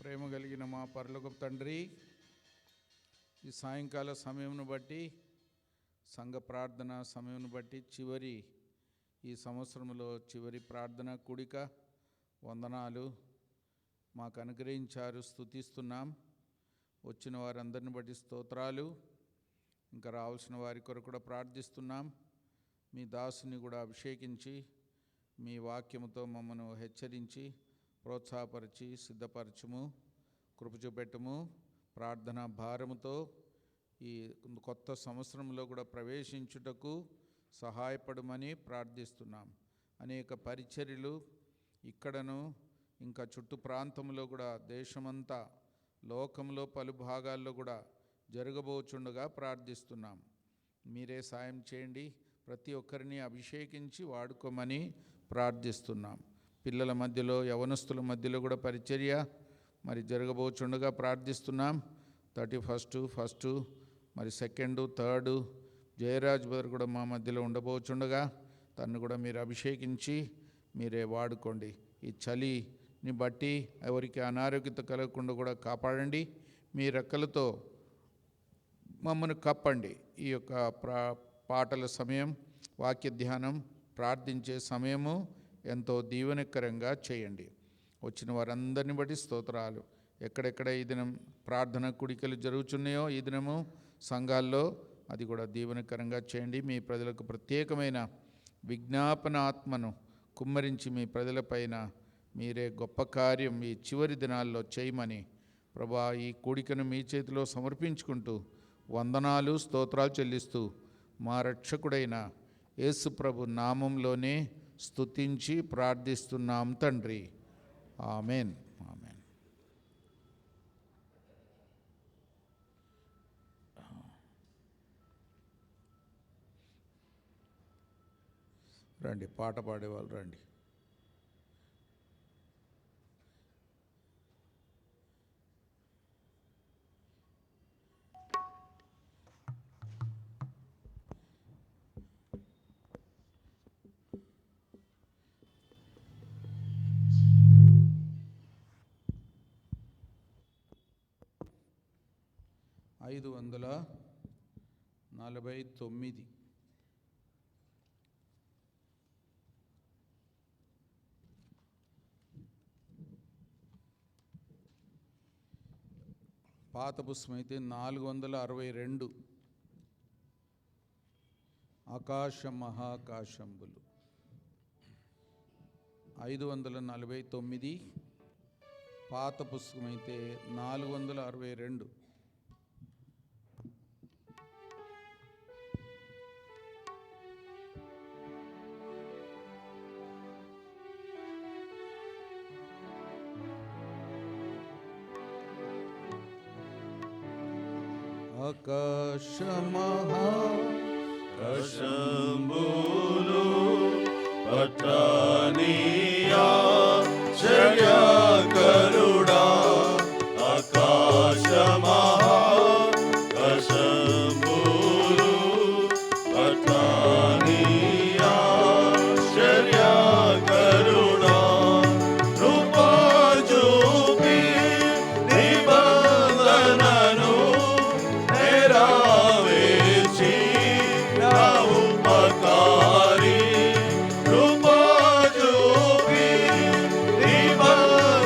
ప్రేమ కలిగిన మా పరలోకపు తండ్రి, ఈ సాయంకాల సమయంను బట్టి, సంఘ ప్రార్థన సమయంను బట్టి, ఈ సంవత్సరంలో చివరి ప్రార్థన కూడిక వందనాలు మాకు అనుగ్రహించారు, స్తుతిస్తున్నాం. వచ్చిన వారందరిని బట్టి స్తోత్రాలు. ఇంకా రావాల్సిన వారి కొరకు కూడా ప్రార్థిస్తున్నాం. మీ దాసుని కూడా అభిషేకించి మీ వాక్యముతో మమ్మను హెచ్చరించి ప్రోత్సాహపరిచి సిద్ధపరచుము, కృప చూపెట్టుము. ప్రార్థన భారముతో ఈ కొత్త సంవత్సరంలో కూడా ప్రవేశించుటకు సహాయపడమని ప్రార్థిస్తున్నాం. అనేక పరిచర్యలు ఇక్కడను ఇంకా చుట్టు ప్రాంతంలో కూడా, దేశమంతా, లోకంలో పలు భాగాల్లో కూడా జరగబోచుండగా ప్రార్థిస్తున్నాం. మీరే సాయం చేయండి. ప్రతి ఒక్కరిని అభిషేకించి వాడుకోమని ప్రార్థిస్తున్నాం. పిల్లల మధ్యలో, యవనస్తుల మధ్యలో కూడా పరిచర్య మరి జరగబోచుండగా ప్రార్థిస్తున్నాం. 31st, మరి 2nd, 3rd జయరాజ్ బ్రదర్ కూడా మా మధ్యలో ఉండబోచుండగా తను కూడా మీరు అభిషేకించి మీరే వాడుకోండి. ఈ చలిని బట్టి ఎవరికి అనారోగ్యత కలగకుండా కూడా కాపాడండి. మీ రెక్కలతో మమ్మల్ని కప్పండి. ఈ యొక్క పాటల సమయం, వాక్య ధ్యానం, ప్రార్థించే సమయము ఎంతో దీవెనకరంగా చేయండి. వచ్చిన వారందరిని బట్టి స్తోత్రాలు. ఎక్కడెక్కడ ఈ దినం ప్రార్థన కూడికలు జరుగుతున్నాయో ఈ దినము సంఘాల్లో అది కూడా దీవెనకరంగా చేయండి. మీ ప్రజలకు ప్రత్యేకమైన విజ్ఞాపన ఆత్మను కుమ్మరించి మీ ప్రజలపైన మీరే గొప్ప కార్యం ఈ చివరి దినాల్లో చేయమని ప్రభువా ఈ కూడికను మీ చేతిలో సమర్పించుకుంటూ వందనాలు, స్తోత్రాలు చెల్లిస్తూ మా రక్షకుడైన యేసు ప్రభు నామంలోనే స్తుతించి ప్రార్థిస్తున్నాం తండ్రి. ఆమెన్. ఆమెన్. రండి, పాట పాడేవాళ్ళు రండి. ఐదు 549 పాత పుస్తకం అయితే 462 ఆకాశ మహాకాశంబులు. 549 పాత పుస్తకం అయితే 462. ఆకాశ మహాకాశంబులు పట్టనీయా శర్యకరుడా. ఆకాశ మహాకాశంబులు పట్టనీయా శర్యకరుడా. కృపా చూపి నిబంధనను నెరవేర్చి నా ఉపకారి. కృపా చూపి నిబంధనను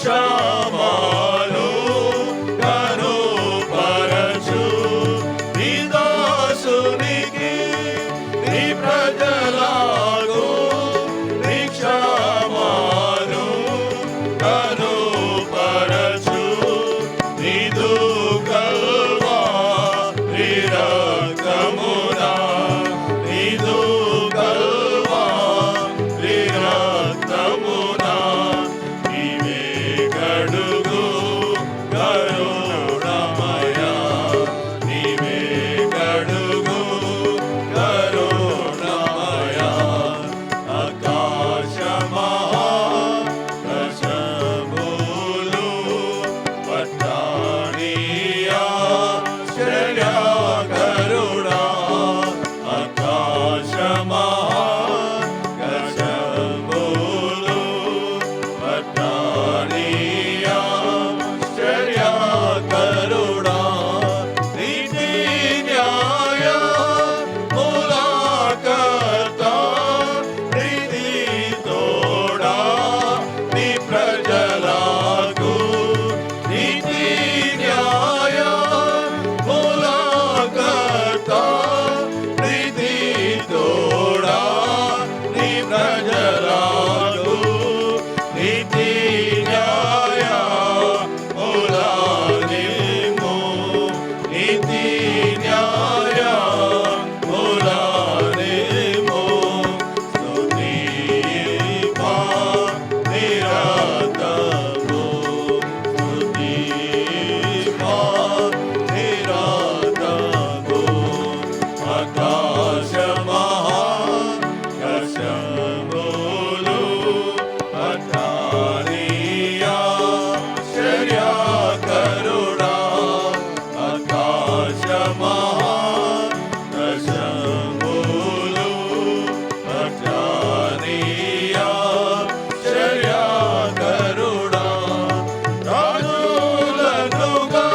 క్షమాను కనుపరచు నీ దాసునికి నీ ప్రజలకు నీ క్షమాను కనుపరచు నీదు కల్వారి రక్తమునా నీదు కల్వారి రక్తమునా నీవే కడుగు కరుణమయ నీవే కడుగు కరుణమయ ఆకాశమహాకాశములు పట్టాణియా శరణ్య కరుణా ఆకాశమహాకాశములు పట్టాణియా శరణ్య కరుణా నీతి న్యాయ ములాకర్త ప్రీతి తోడా నీ ప్రజలకు నీతి న్యాయ ములాకర్త ప్రీతి తోడా నీ ప్రజలకు నీతి న్యాయ ములానిమో నీతి న్యాయ ములానిమో స్తుతిపా నిరతము స్తుతిపా నిరతము ఆకాశమహాకాశములు పట్టాణియా శరణ్య కరుణా ఆకాశమహాకాశములు పట్టాణియా శరణ్య కరుణా రాజులనుగా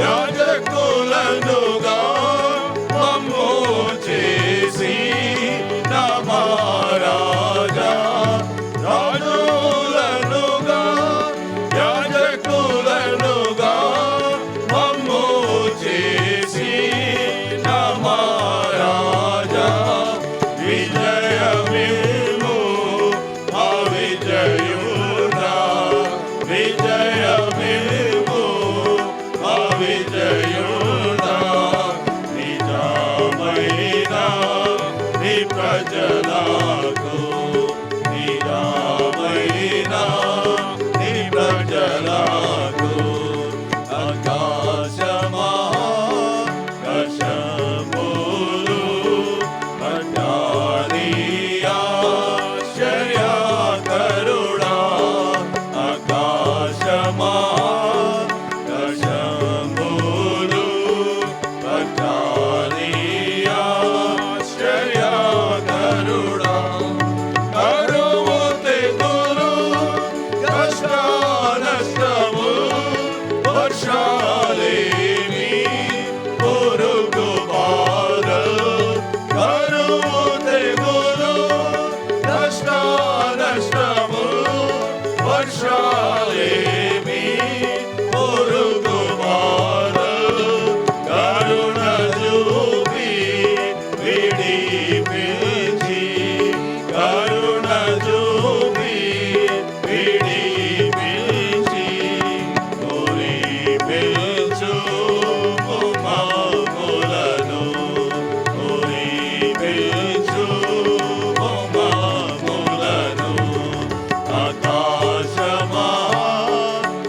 యాజకులనుగా మమ్ము చేసి నమరాజా రాజులనుగా యాజకులనుగా మమ్ము చేసి నమరాజా విజయమేమో అవిజయుడా విజయమేమో అవిజయుడా నిజమైన నీ ప్రజలకు నిజమైన నీ ప్రజలకు ఆకాశమహాకాశములు పట్టాణియా శరణ్య కరుణా ఆకాశమహాకాశములు పట్టాణియా శరణ్య కరుణా కరువు తెగులు కష్ట నష్టము వర్షాలేమి పురుగు బాధలు కరువు తెగులు కష్ట నష్టము వర్షాలేమి పురుగు బాధలు కరుణ చూపి విడిపించి కరుణ చూపి విడిపించి కురిపించు మమ్ములను కురిపించు మమ్ములను ఆకాశమహాకాశములు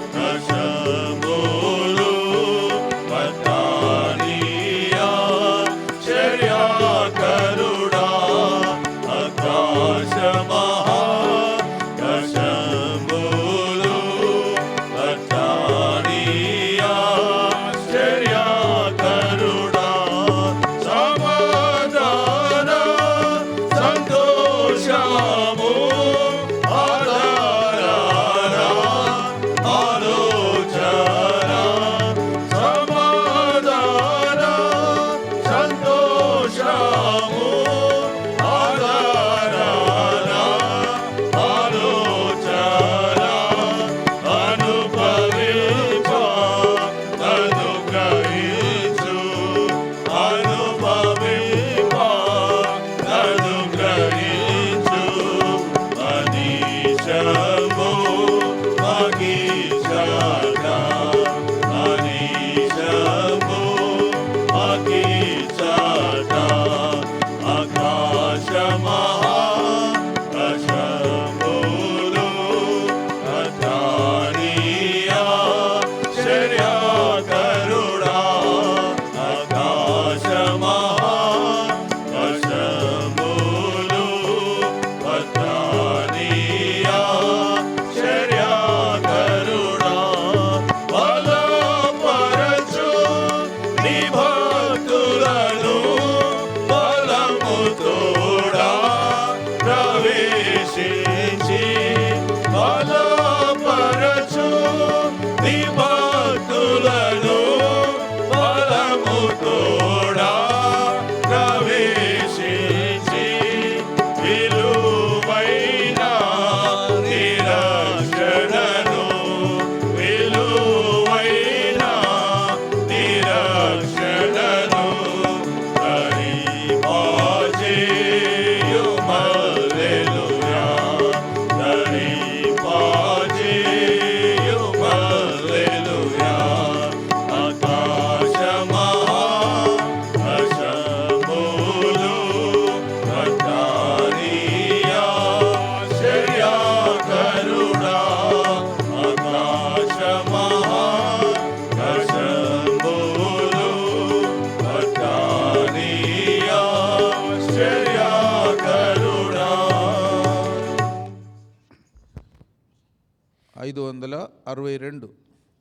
562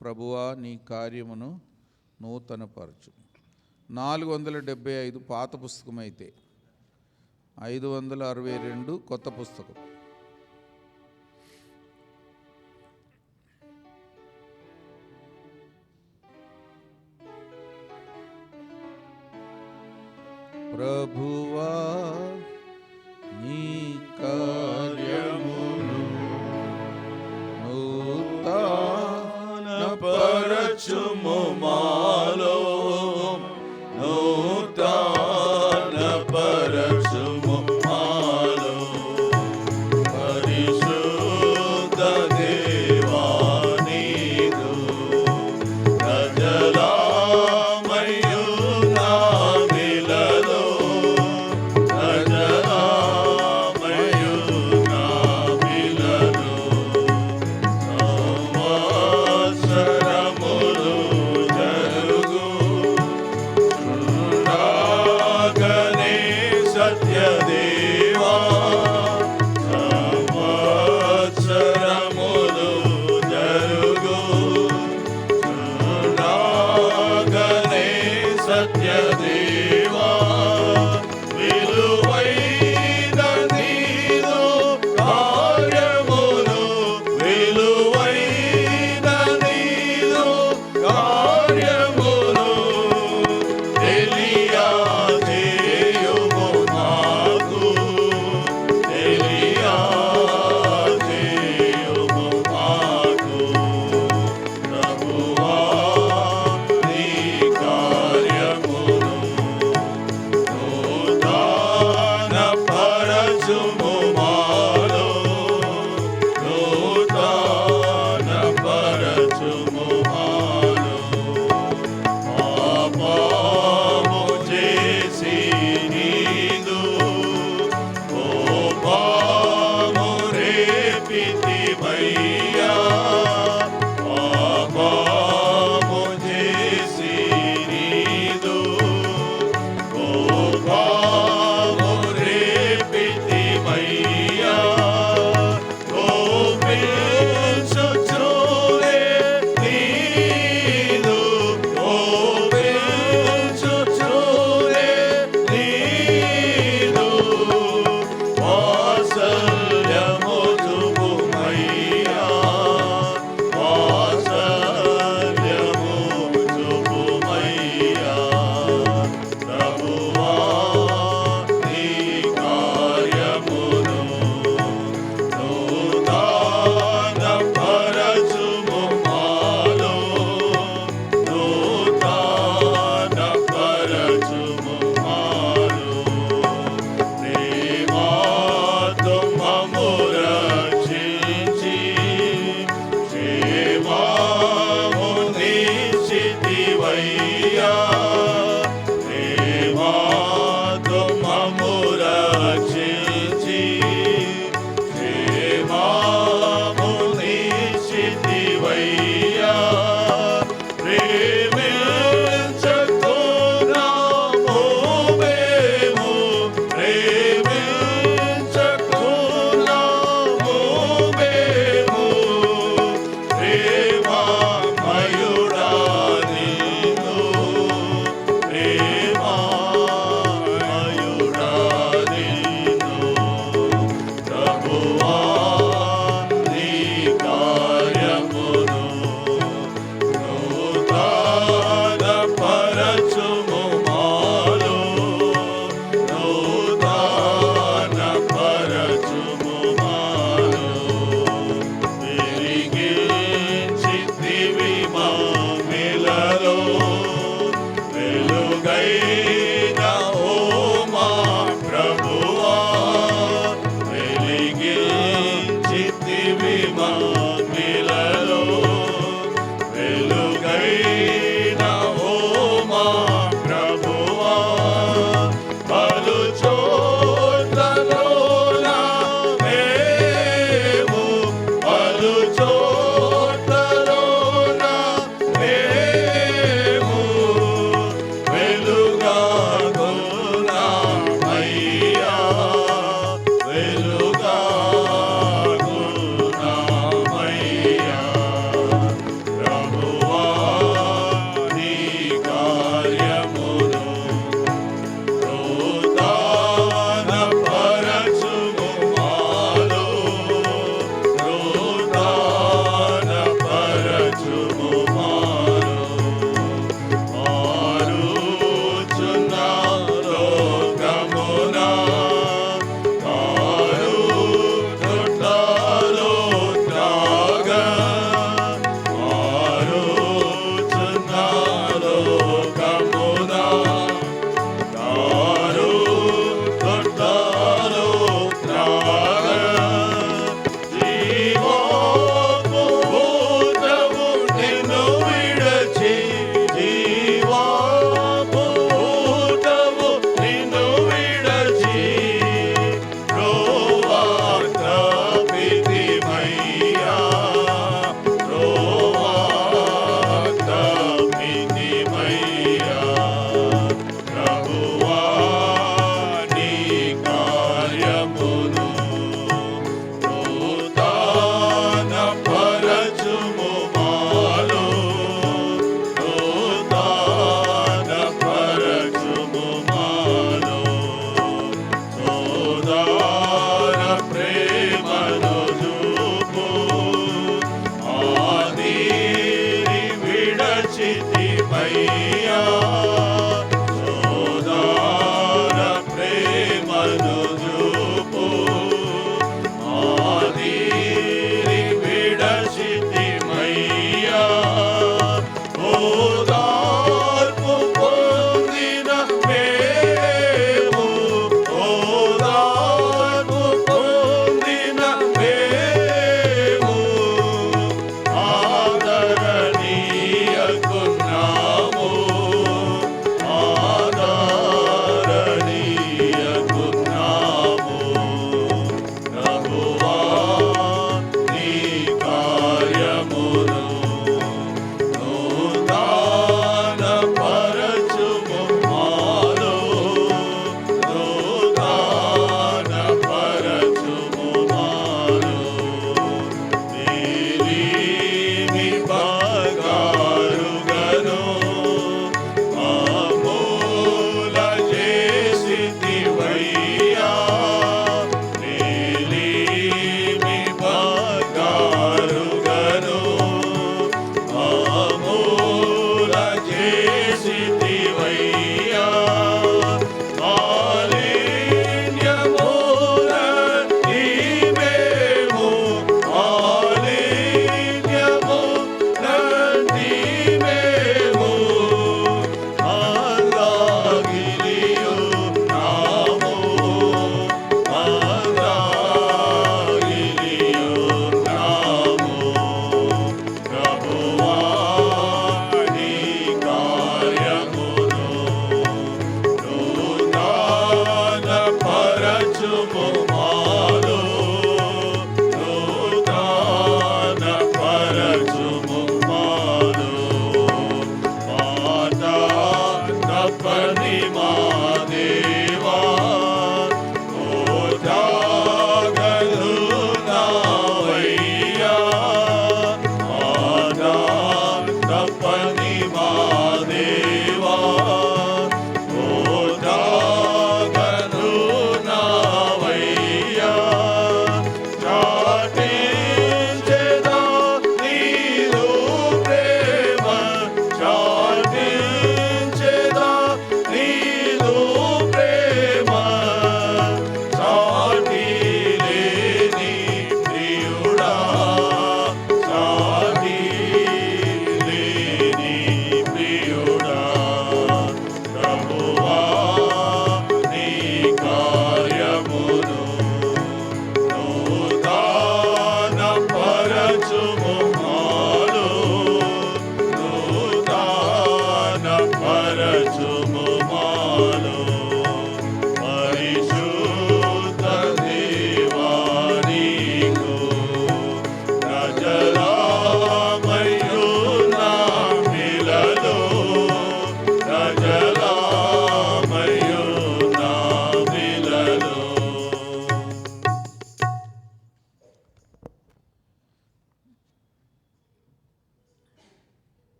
ప్రభువా నీ కార్యమును నూతనపరచు. 475 పాత పుస్తకం అయితే 562 కొత్త పుస్తకం. ప్రభువా నీ కార్యమును నూతనపరచుము మాలో, నూతనపరచుము మాలో. పరిశుద్ధ దేవా నీదు ప్రజలామయు నామిలలో, ప్రజలామయు నామిలలో సంవత్సరములు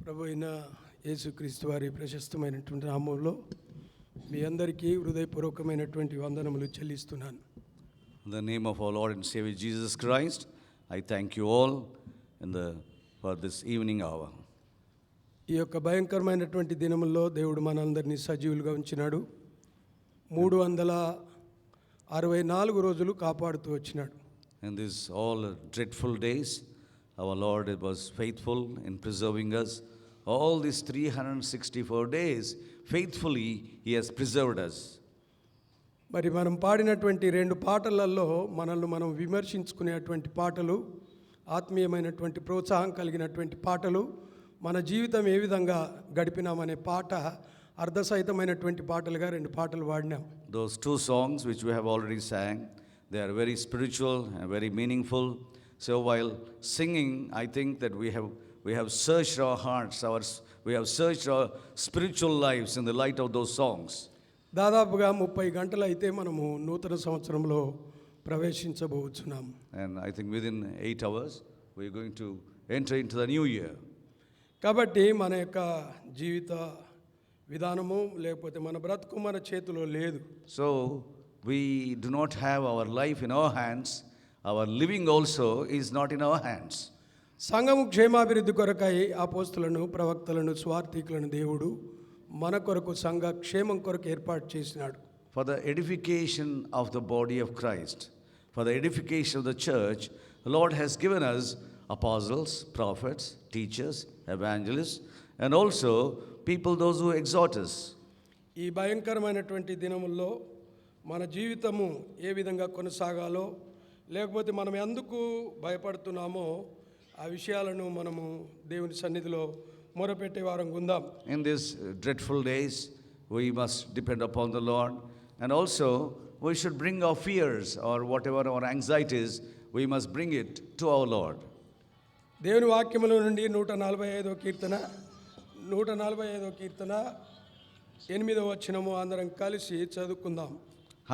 ప్రభు అయిన యేసుక్రీస్తు వారి ప్రశస్తమైనటువంటి నామంలో మీ అందరికీ హృదయపూర్వకమైనటువంటి వందనములు చెల్లిస్తున్నాను. In the name of our Lord and Savior Jesus Christ, I thank you all for this evening hour. ఈ యొక్క భయంకరమైనటువంటి దినముల్లో దేవుడు మనందరినీ సజీవులుగా ఉంచినాడు. 364 రోజులు కాపాడుతూ వచ్చినాడు. In these all dreadful days, our Lord was faithful in preserving us. All these 364 days, faithfully He has preserved us. మరి మనం పాడినటువంటి 2 పాటలలో మనల్ని మనం విమర్శించుకునేటువంటి పాటలు, ఆత్మీయమైనటువంటి ప్రోత్సాహం కలిగినటువంటి పాటలు, మన జీవితం ఏ విధంగా గడిపినామనే పాట అర్ధసహితమైనటువంటి పాటలుగా 2 పాటలు పాడినాం. Those 2 songs which we have already sang, they are very spiritual and very meaningful. So while singing, I think that we have searched our hearts, we have searched our spiritual lives in the light of those songs. దాదాపుగా 30 గంటలు అయితే మనము నూతన సంవత్సరంలో ప్రవేశించబోతున్నాం. And I think within 8 hours we are going to enter into the new year. కాబట్టి మన యొక్క జీవిత విధానము లేకపోతే మన బ్రతుకు మన చేతిలో లేదు. So we do not have our life in our hands. Our living also is not in our hands. సంఘము క్షేమాభివృద్ధి కొరకై అపోస్తలులను, ప్రవక్తలను, స్వార్థికులను దేవుడు మన కొరకు సంఘ క్షేమం కొరకు ఏర్పాటు చేసినాడు. For the edification of the body of Christ, for the edification of the church, the Lord has given us apostles, prophets, teachers, evangelists, and also people those who exhort us. ఈ భయంకరమైనటువంటి దినముల్లో మన జీవితము ఏ విధంగా కొనసాగాలో, లేకపోతే మనం ఎందుకు భయపడుతున్నామో ఆ విషయాలను మనము దేవుని సన్నిధిలో మొరపెట్టే వారం ఉందాం. In these dreadful days, we must depend upon the Lord, and also we should bring our fears or whatever our anxieties, we must bring it to our Lord. దేవుని వాక్యములో నుండి 145వ కీర్తన 8వ వచనము అందరం కలిసి చదువుకుందాం.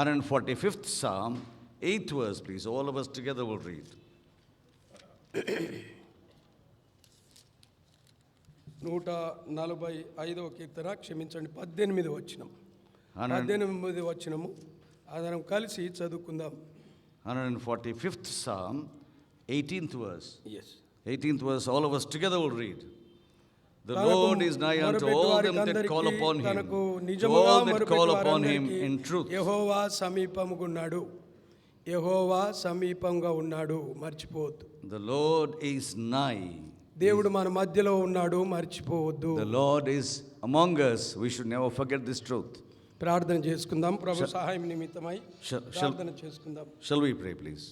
145th Psalm, 8th verse, please. All of us together will read. 145వ కీర్తన క్షమించండి 18వ వచనం. 18వ వచనము అందరం కలిసి చదువుకుందాం. 145th Psalm, 18th verse. Yes. 18th verse, all of us together will read. The Lord is nigh unto all them that call upon Him, to all that call upon Him in truth. యెహోవా సమీపముగా ఉన్నాడు, యెహోవా సమీపంగా ఉన్నాడు, మర్చిపోవద్దు. The Lord is nigh. దేవుడు మన మధ్యలో ఉన్నాడు, మర్చిపోవద్దు. The Lord is among us. We should never forget this truth. ప్రార్థన చేసుకుందాం. ప్రభు సహాయం నిమిత్తమై ప్రార్థన చేసుకుందాం. Shall we pray, please?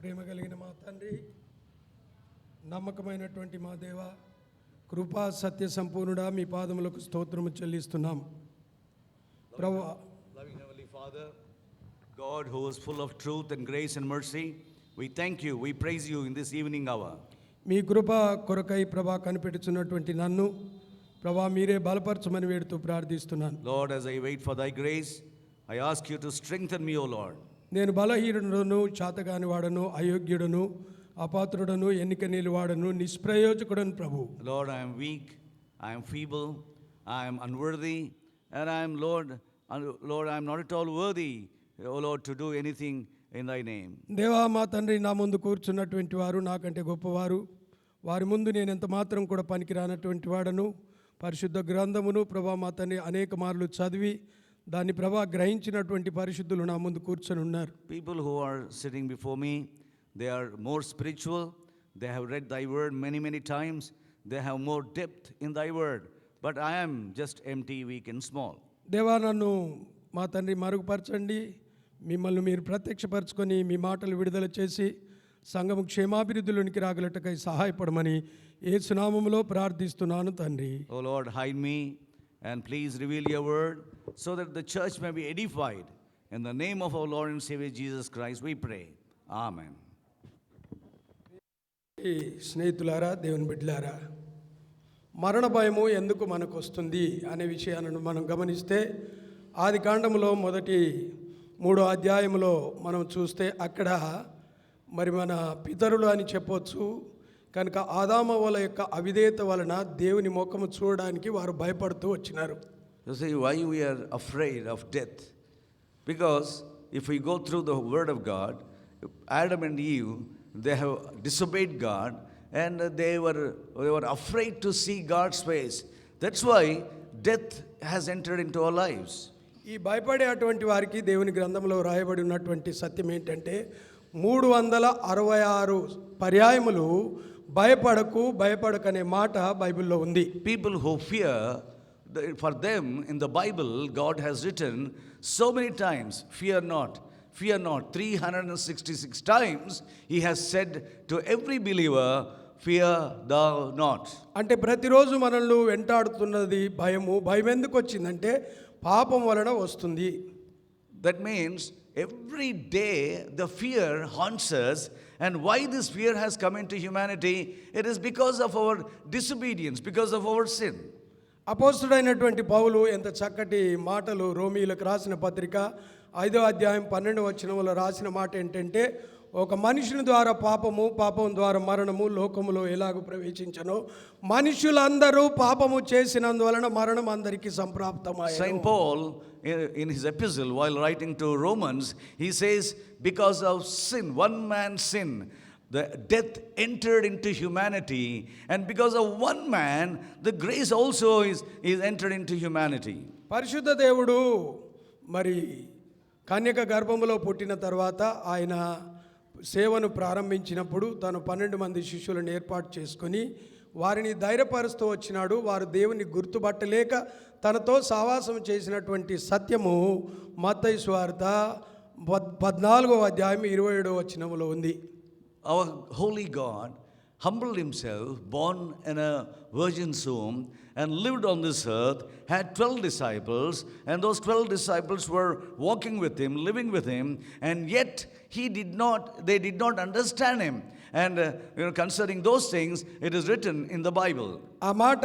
ప్రేమ కలిగిన మా తండ్రి, నమ్మకమైనటువంటి మా దేవ, కృపా సత్య సంపూర్ణుడా, మీ పాదములకు స్తోత్రము చెల్లిస్తున్నాం. ప్రభు, Loving Heavenly Father, God who is full of truth and grace and mercy, we thank you, we praise you in this evening hour. మీ కృప కొరకై ప్రభా కనిపెట్టుచున్నటువంటి నన్ను ప్రభా మీరే బలపరచమని వేడుతూ ప్రార్థిస్తున్నాను. Lord, as I wait for thy grace, I ask you to strengthen me, O Lord. నేను బలహీనుడను, చాతగాని వాడను, అయోగ్యుడను, అపాత్రుడను, ఎన్నిక నిలువాడను, నిష్ప్రయోజకుడను ప్రభు. Lord, I am weak, I am feeble, I am unworthy, and I am Lord, I am not at all worthy, O Lord, to do anything in thy name. దేవా మా తండ్రి, నా ముందు కూర్చున్నటువంటి వారు నాకంటే గొప్పవారు, వారి ముందు నేను ఎంత మాత్రం కూడా పనికిరానటువంటి వాడను. పరిశుద్ధ గ్రంథమును ప్రభా మా తండ్రి అనేక మార్లు చదివి దాన్ని ప్రభా గ్రహించినటువంటి పరిశుద్ధులు నా ముందు కూర్చొని ఉన్నారు. People who are sitting before me, they are more spiritual, they have read thy word many, many times, they have more depth in thy word, but I am just empty, weak and small. దేవా నన్ను మా తండ్రి మరుగుపరచండి, మిమ్మల్ని మీరు ప్రత్యక్షపరచుకొని మీ మాటలు విడుదల చేసి సంఘము క్షేమాభివృద్ధిలోనికి రాగలటకై సహాయపడమని యేసు నామములో ప్రార్థిస్తున్నాను తండ్రి. O Lord, hide me and please reveal your word so that the church may be edified. In the name of our Lord and Savior Jesus Christ, we pray. Amen. స్నేహితులారా, దేవుని బిడ్డలారా, మరణ భయము ఎందుకు మనకు వస్తుంది అనే విషయాలను మనం గమనిస్తే ఆది కాండములో మొదటి 3వ అధ్యాయంలో మనం చూస్తే అక్కడ మరి మన పితరులు అని చెప్పొచ్చు. కనుక ఆదామవ్వల యొక్క అవిధేయత వలన దేవుని ముఖము చూడడానికి వారు భయపడుతూ వచ్చినారు. You see why we are afraid of death? Because if we go through the word of God, Adam and Eve, they have disobeyed God and they were afraid to see God's face. That's why death has entered into our lives. ఈ భయపడే అటువంటి వారికి దేవుని గ్రంథంలో రాయబడి ఉన్నటువంటి సత్యం ఏంటంటే 366 పర్యాయములు భయపడకనే మాట బైబిల్లో ఉంది. People who fear, for them in the Bible, God has written so many times, fear not, fear not. 366 times He has said to every believer, fear thou not. అంటే ప్రతిరోజు మనల్ని వెంటాడుతున్నది భయం ఎందుకు వచ్చిందంటే పాపం వలన వస్తుంది. That means every day the fear haunts us. And why this fear has come into humanity? It is because of our disobedience, because of our sin. అపోస్తుడైనటువంటి పౌలు ఎంత చక్కటి మాటలు రోమీయులకు రాసిన పత్రిక 5వ అధ్యాయం 12వ వచనంలో రాసిన మాట ఏంటంటే, ఒక మనుషుని ద్వారా పాపం ద్వారా మరణము లోకములో ఎలాగూ ప్రవేశించనో మనుషులందరూ పాపము చేసినందువలన మరణం అందరికీ సంప్రాప్తమాయెను. Saint Paul in his epistle while writing to Romans, he says, because of sin, one man's sin, the death entered into humanity, and because of one man the grace also is entered into humanity. పరిశుద్ధ దేవుడు మరి కన్యక గర్భములో పుట్టిన తర్వాత ఆయన సేవను ప్రారంభించినప్పుడు తను 12 మంది శిష్యులను ఏర్పాటు చేసుకొని వారిని ధైర్యపరుస్తూ వచ్చినాడు. వారు దేవుని గుర్తుపట్టలేక తనతో సావాసం చేసినటువంటి సత్యము మత్తయి సువార్త 14వ అధ్యాయం 27వ వచనములో ఉంది. Our holy God humbled himself, born in a virgin's womb, and lived on this earth, had 12 disciples, and those 12 disciples were walking with him, living with him, and yet they did not understand him. And concerning those things, it is written in the Bible. ఆ మాట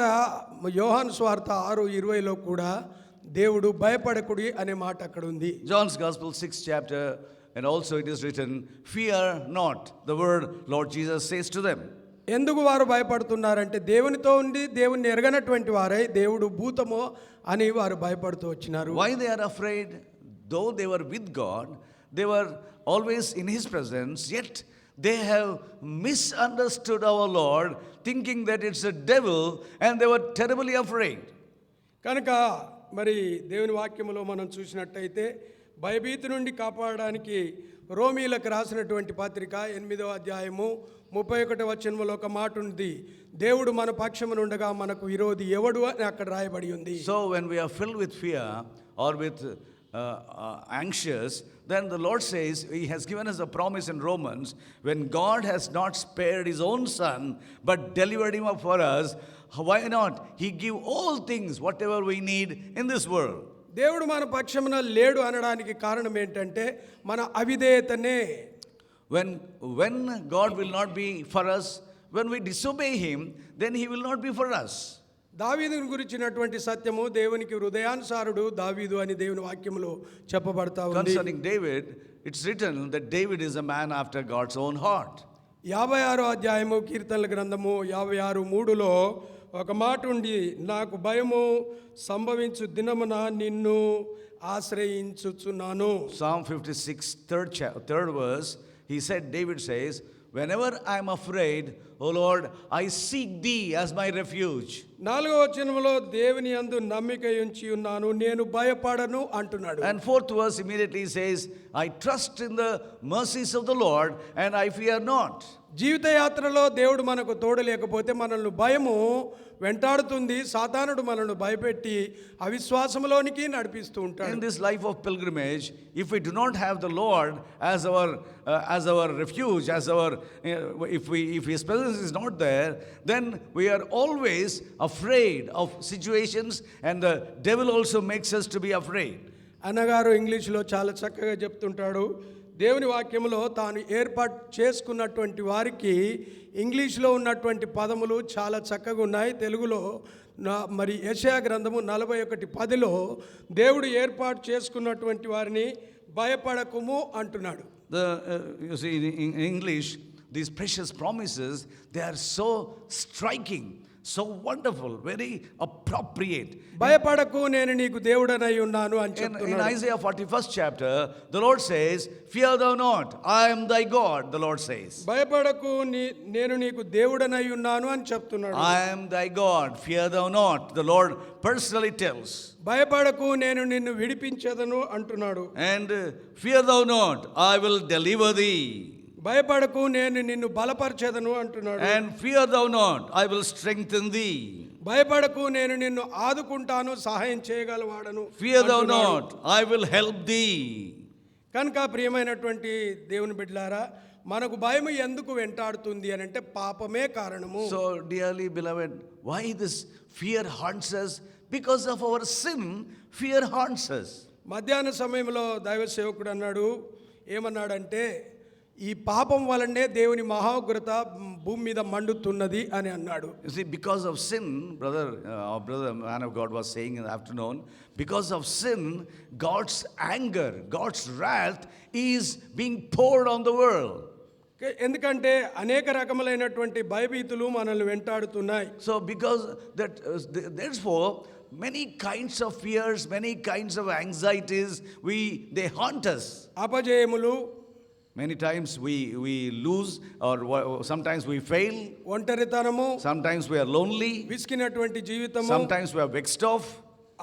యోహాను సువార్త 6:20లో కూడా దేవుడు భయపడకుడి అనే మాట అక్కడ ఉంది. John's Gospel 6th chapter, and also it is written, fear not. The word Lord Jesus says to them. ఎందుకు వారు భయపడుతున్నారంటే దేవునితో ఉండి దేవుని ఎరగనటువంటి వారై దేవుడు భూతమో అని వారు భయపడుతూ వచ్చినారు. Why they are afraid? Though they were with God, they were always in His presence, yet they have misunderstood our Lord, thinking that it's a devil, and they were terribly afraid. కనుక మరి దేవుని వాక్యములో మనం చూసినట్టయితే భయభీతి నుండి కాపాడడానికి రోమీలకు రాసినటువంటి పత్రిక 8వ అధ్యాయము 31వ వచనములో ఒక మాట ఉంది, దేవుడు మన పక్షమునుండగా మనకు విరోధి ఎవడు అని అక్కడ రాయబడి ఉంది. So when we are filled with fear or with anxious, then the Lord says, He has given us a promise in Romans, when God has not spared His own Son but delivered Him up for us, why not He give all things whatever we need in this world. దేవుడు మన పక్షమున లేడు అనడానికి కారణం ఏంటంటే మన అవిధేయతనే. When God will not be for us, when we disobey Him, then He will not be for us. దావీదుని గురించినటువంటి సత్యము దేవునికి హృదయానుసారుడు దావీదు అని దేవుని వాక్యములో చెప్పబడతా ఉంది. Concerning David, it's written that David is a man after God's own heart. 56వ అధ్యాయము కీర్తనల గ్రంథము 56:3లో ఒక మాట ఉండి, నాకు భయము సంభవించు దినమున నిన్ను ఆశ్రయించుచున్నాను. Psalm 56, third verse, David says, whenever I am afraid, O Lord, I seek thee as my refuge. 4వ వచనములో దేవుని యందు నమ్మిక ఉంచి ఉన్నాను, నేను భయపడను అంటున్నాడు. And 4th verse immediately says, I trust in the mercies of the Lord and I fear not. జీవిత యాత్రలో దేవుడు మనకు తోడు లేకపోతే మనల్ని భయము వెంటాడుతుంది. సాతానుడు మనల్ని భయపెట్టి అవిశ్వాసంలోనికి నడిపిస్తూ ఉంటాడు. In this life of pilgrimage, if we do not have the Lord as our refuge, if His presence is not there, then we are always afraid of situations, and the devil also makes us to be afraid. అన్నగారు ఇంగ్లీష్లో చాలా చక్కగా చెప్తుంటాడు, దేవుని వాక్యములో తాను ఏర్పాటు చేసుకున్నటువంటి వారికి ఇంగ్లీష్లో ఉన్నటువంటి పదములు చాలా చక్కగా ఉన్నాయి. తెలుగులో మరి యెషయా గ్రంథము 41:10లో దేవుడు ఏర్పాటు చేసుకున్నటువంటి వారిని భయపడకుము అంటున్నాడు. You see, in English, these precious promises, they are so striking, so wonderful, very appropriate. భయపడకు నేను నీకు దేవుడనై ఉన్నాను అని In చెప్తున్నాడు. Isaiah 41st chapter, the Lord says, "Fear thou not, I am thy God," the Lord says. భయపడకు నేను నీకు దేవుడనై ఉన్నాను అని చెప్తున్నాడు. I am thy God, fear thou not, the Lord personally tells. భయపడకు నేను నిన్ను విడిపించదను అంటున్నాడు. And fear thou not, I will deliver thee. భయపడకు నేను నిన్ను బలపరచెదను అంటున్నాడు. And fear thou not, I will strengthen thee. భయపడకు నేను నిన్ను ఆదుకుంటాను, సహాయం చేయగలవాడను. Fear thou అంటున్నాడు. not, I will help thee. కనుక ప్రియమైనటువంటి దేవుని బిడ్డలారా, మనకు భయం ఎందుకు వెంటాడుతుంది అని అంటే పాపమే కారణము. So, dearly beloved, why this fear haunts us? Because of our sin, fear haunts us. మధ్యాహ్న సమయంలో దైవ సేవకుడు అన్నాడు, ఏమన్నాడంటే ఈ పాపం వలనే దేవుని మహోగ్రత భూమి మీద మండుతున్నది అని అన్నాడు. You see, because of sin, our brother, man of God was saying in the afternoon, because of sin, God's anger, God's wrath is being poured on the world. ఎందుకంటే అనేక రకములైనటువంటి భయభీతులు మనల్ని వెంటాడుతున్నాయి. So, because that, therefore, many kinds of fears, many kinds of anxieties, they haunt us. అపజయములు, Many times we lose, or sometimes we fail. ఒంటరితనము, Sometimes we are lonely. విసికినటువంటి జీవితము, Sometimes we are vexed off.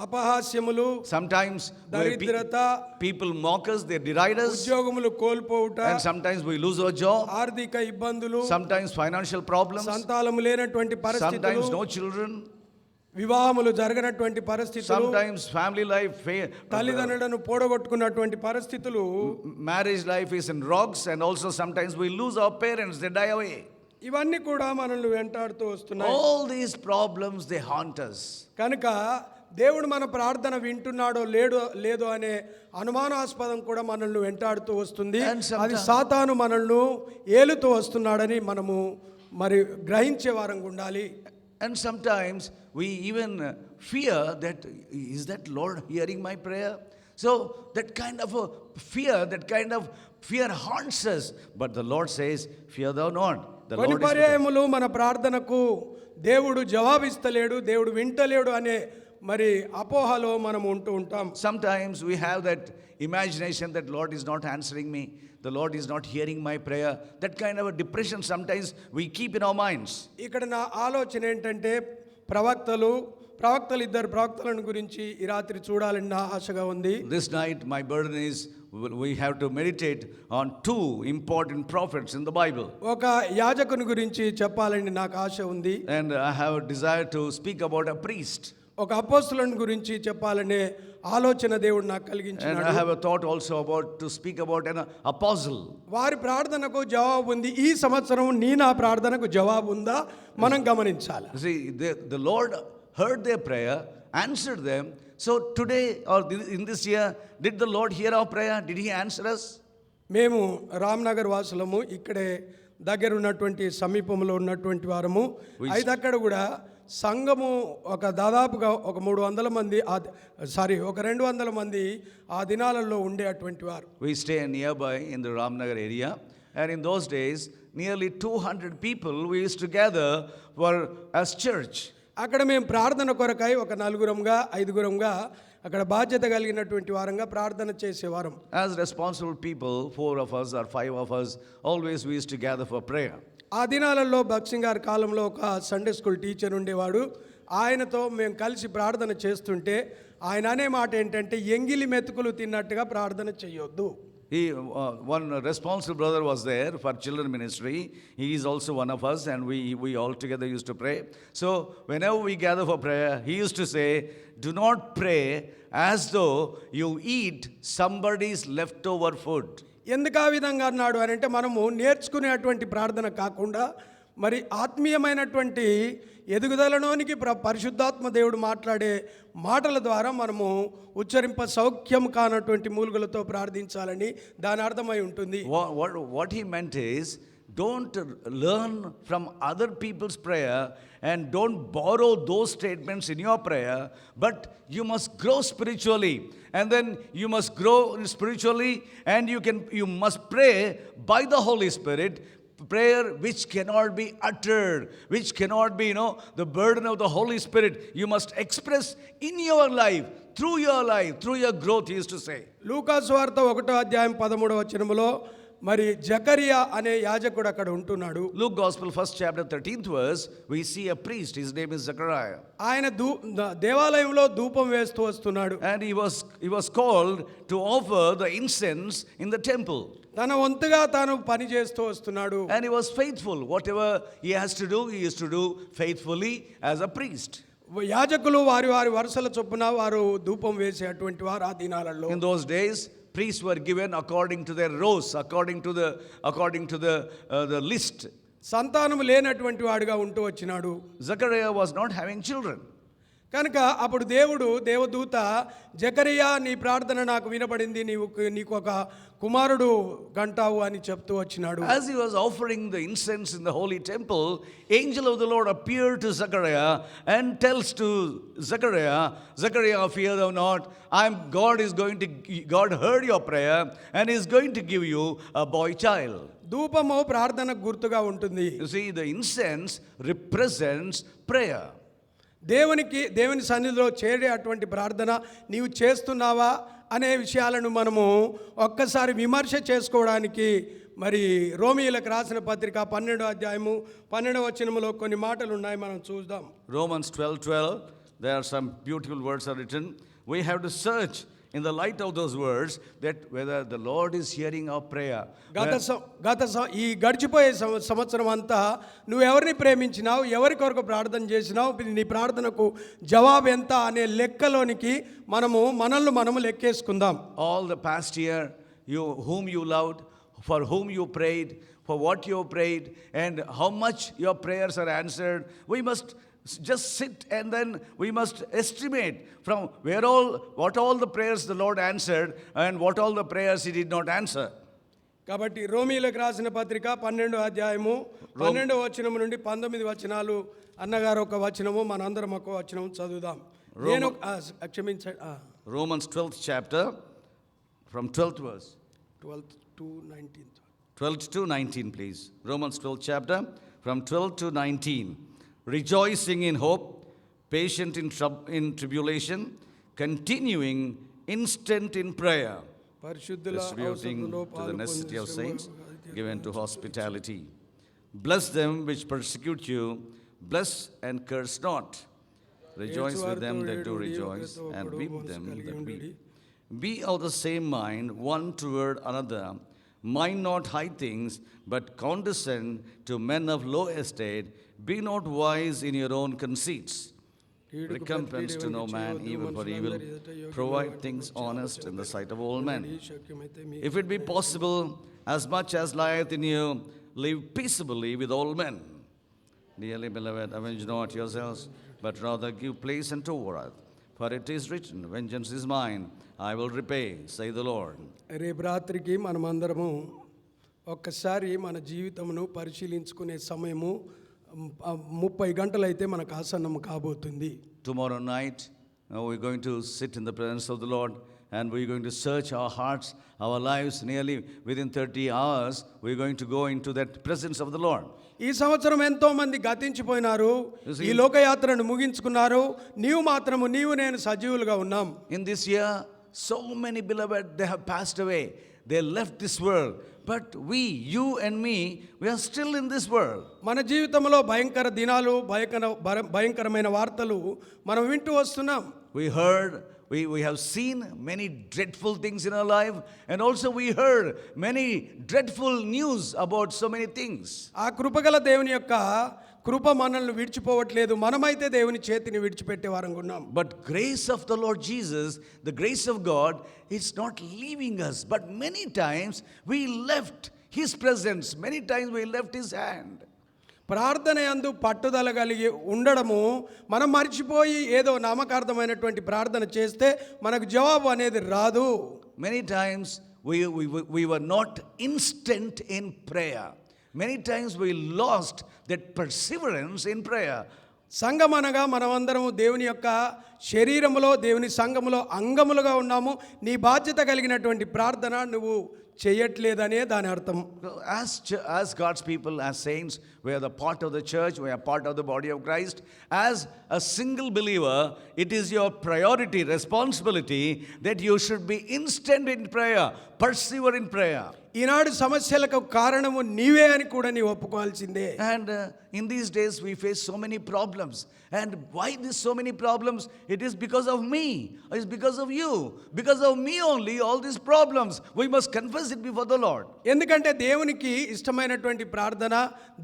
అపహాస్యములు, Sometimes దరిద్రత, people mock us, they deride us. ఉద్యోగములు కోల్పోవుట, And sometimes we lose our job. ఆర్థిక ఇబ్బందులు, Sometimes financial problems. సంతానము లేనటువంటి పరిస్థితులు, Sometimes no children. వివాహములు జరగనటువంటి పరిస్థితులు, Sometimes family life, తల్లిదండ్రులను పోడగొట్టుకున్నటువంటి పరిస్థితులు, marriage life is in rocks, and also sometimes we lose our parents, they die away. ఇవన్నీ కూడా మనల్ని వెంటాడుతూ వస్తున్నాయి. All these problems, they haunt us. కనుక దేవుడు మన ప్రార్థన వింటున్నాడో లేదో అనే అనుమానాస్పదం కూడా మనల్ని వెంటాడుతూ వస్తుంది. And sometimes- అది సాతాను మనల్ని ఏలుతూ వస్తున్నాడని మనము మరి గ్రహించే వారంగా ఉండాలి. And sometimes we even fear that, is that Lord hearing my prayer? So that kind of a fear haunts us. But the Lord says, fear thou not. The కొన్ని Lord is with us. పర్యాయములు మన ప్రార్థనకు దేవుడు జవాబిస్తలేడు, దేవుడు వింటలేడు అనే మరి అపోహలో మనం ఉంటూ ఉంటాం. Sometimes we have that imagination that Lord is not answering me, the Lord is not hearing my prayer. That kind of a depression sometimes we keep in our minds. ఇక్కడ నా ఆలోచన ఏంటంటే ఇద్దరు ప్రవక్తలను గురించి ఈ రాత్రి చూడాలని నా ఆశగా ఉంది. This night my burden is, we have to meditate on two important prophets in the Bible. ఒక యాజకుని గురించి చెప్పాలని నాకు ఆశ ఉంది. And I have a desire to speak about a priest. ఒక అపోస్తలుని గురించి చెప్పాలనే ఆలోచన దేవుడు నాకు And I కలిగించాడు. have a thought also to speak about an apostle. వారి ప్రార్థనకు జవాబు ఉంది. ఈ సంవత్సరం నా ప్రార్థనకు జవాబు ఉందా మనం గమనించాలి. You see, the Lord heard their prayer, answered them. So today or in this year, did the Lord hear our prayer? Did He answer us? మేము రామ్నగర్ వాసులము, ఇక్కడే దగ్గర ఉన్నటువంటి సమీపంలో ఉన్నటువంటి వారము. అయితే అక్కడ కూడా సంఘము దాదాపుగా 300 మంది ఒక 200 మంది ఆ దినాలలో ఉండేటువంటి వారు. We stay nearby in the Ramnagar area, and in those days nearly 200 people we used to gather as church. అక్కడ మేము ప్రార్థన కొరకై ఒక 4-5 అక్కడ బాధ్యత కలిగినటువంటి వారంగా ప్రార్థన చేసేవారం. As responsible people, 4 of us or 5 of us, always we used to gather for prayer. ఆ దినాలలో భక్సింగ్ గారి కాలంలో ఒక సండే స్కూల్ టీచర్ ఉండేవాడు. ఆయనతో మేము కలిసి ప్రార్థన చేస్తుంటే ఆయన అనే మాట ఏంటంటే, ఎంగిలి మెతుకులు తిన్నట్టుగా ప్రార్థన చేయొద్దు. One responsible brother was there for children ministry. He is also one of us, and we all together used to pray. So whenever we gather for prayer, he used to say, do not pray as though you eat somebody's leftover food. ఎందుకు ఆ విధంగా అన్నాడు అని అంటే, మనము నేర్చుకునేటువంటి ప్రార్థన కాకుండా మరి ఆత్మీయమైనటువంటి ఎదుగుదలలోనికి పరిశుద్ధాత్మ దేవుడు మాట్లాడే మాటల ద్వారా మనము ఉచ్చరింప సౌఖ్యం కానటువంటి మూలుగులతో ప్రార్థించాలని దాని అర్థమై ఉంటుంది. What he meant is, don't learn from other people's prayer and don't borrow those statements in your prayer, but you must grow spiritually, and then you must grow spiritually, and you must pray by the Holy Spirit, prayer which cannot be uttered, which cannot be, the burden of the Holy Spirit. You must express in your life, through your growth, he used to say. లూకాసు వార్త 1:13 మరి జకరియా అనే యాజకుడు అక్కడ ఉంటున్నాడు. Luke Gospel 1st chapter 13th verse, we see a priest, his name is Zechariah. ఆయన దేవాలయంలో ధూపం వేస్తూ వస్తున్నాడు. And he was called to offer the incense in the temple. తన వంతుగా తాను పని చేస్తూ వస్తున్నాడు. And he was faithful. Whatever he has to do, he used to do faithfully as a priest. యాజకులు వారి వరుసల చొప్పున వారు ధూపం వేసేటువంటి వారు ఆ దినాలలో. In those days, priests were given according to their rows, according to the list. సంతానం లేనటువంటి వాడిగా ఉంటూ వచ్చినాడు. Zechariah was not having children. కనుక అప్పుడు దేవదూత జకరియా, నీ ప్రార్థన నాకు వినబడింది, నీకు ఒక కుమారుడు గంటావు అని చెప్తూ వచ్చినాడు. As he was offering the incense in the holy temple, angel of the Lord appeared to Zechariah and tells to Zechariah, fear thou not, God heard your prayer and is going to give you a boy child. ధూపము ప్రార్థనకు గుర్తుగా ఉంటుంది. You see, the incense represents prayer. దేవుని సన్నిధిలో చేరే అటువంటి ప్రార్థన నీవు చేస్తున్నావా అనే విషయాలను మనము ఒక్కసారి విమర్శ చేసుకోవడానికి మరి రోమీయులకు రాసిన పత్రిక 12:12 కొన్ని మాటలు ఉన్నాయి, మనం చూద్దాం. Romans 12:12, there are some beautiful words are written. We have to search in the light of those words that whether the Lord is hearing our prayer. ఈ గడిచిపోయే సంవత్సరం అంతా నువ్వు ఎవరిని ప్రేమించినావు, ఎవరి కొరకు ప్రార్థన చేసినావు, నీ ప్రార్థనకు జవాబు ఎంత అనే లెక్కలోనికి మనల్ని లెక్కేసుకుందాం. All the past year, whom you loved, for whom you prayed, for what you prayed, and how much your prayers are answered, we must just sit and then we must estimate from what all the prayers the Lord answered and what all the prayers he did not answer. కాబట్టి రోమీయులకు రాసిన పత్రిక 12:12 నుండి 19 వచనాలు, అన్నగారు ఒక వచనము, మనందరం ఒక వచనం చదువుదాం. Romans 12th chapter from 12th verse. 12 to 19. 12 to 19 please. Romans 12th chapter from 12 to 19. Rejoicing in hope, patient in tribulation, continuing instant in prayer, distributing to the necessity of saints, given to hospitality. Bless them which persecute you, bless and curse not. Rejoice with them that do rejoice, and weep with them that weep. Be of the same mind one toward another. Mind not high things, but condescend to men of low estate. Be not wise in your own conceits. Recompense to no man evil for evil. Provide things honest in the sight of all men. If it be possible, as much as lieth in you, live peaceably with all men. Dearly beloved, avenge not yourselves, but rather give place unto wrath. For it is written, vengeance is mine, I will repay, say the Lord. రేపు రాత్రికి మనమందరము ఒక్కసారి మన జీవితమును పరిశీలించుకునే సమయము 30 గంటలైతే మనకు ఆసన్నం కాబోతుంది. Tomorrow night, we're going to sit in the presence of the Lord and we're going to search our hearts, our lives. Nearly within 30 hours, we're going to go into that presence of the Lord. ఈ సంవత్సరం ఎంతో మంది గతించిపోయినారు, ఈ లోకయాత్రను ముగించుకున్నారు. నీవు నేను సజీవులుగా ఉన్నాం. In this year, so many beloved, they have passed away. They left this world. But you and me, we are still in this world. మన జీవితంలో భయంకర దినాలు, భయంకరమైన వార్తలు మనం వింటూ వస్తున్నాం. We have seen many dreadful things in our life, and also we heard many dreadful news about so many things. ఆ కృపగల దేవుని యొక్క కృప మనల్ని విడిచిపోవట్లేదు, మనమైతే దేవుని చేతిని విడిచిపెట్టే వారంగా ఉన్నాం. But grace of the Lord Jesus, the grace of God, is not leaving us. But many times we left His presence, many times we left His hand. ప్రార్థన యందు పట్టుదల కలిగి ఉండడము, మనం మర్చిపోయి ఏదో నామకార్థమైనటువంటి ప్రార్థన చేస్తే మనకు జవాబు అనేది రాదు. Many times we were not instant in prayer. Many times we lost that perseverance in prayer. సంఘం అనగా మనమందరము దేవుని యొక్క శరీరములో, దేవుని సంఘములో అంగములుగా ఉన్నాము. నీ బాధ్యత కలిగినటువంటి ప్రార్థన నువ్వు చేయట్లేదనే దాని అర్థం. So as God's people, as saints, we are the part of the church, we are part of the body of Christ. As a single believer, it is your priority, responsibility that you should be instant in prayer, persevere in prayer. ఈనాడు సమస్యలకు కారణము నీవే అని కూడా నీవు ఒప్పుకోవాల్సిందే. And in these days we face so many problems. And why this so many problems? It is because of me. It is because of you. Because of me only all these problems. We must confess it before the Lord. ఎందుకంటే దేవునికి ఇష్టమైనటువంటి ప్రార్థన,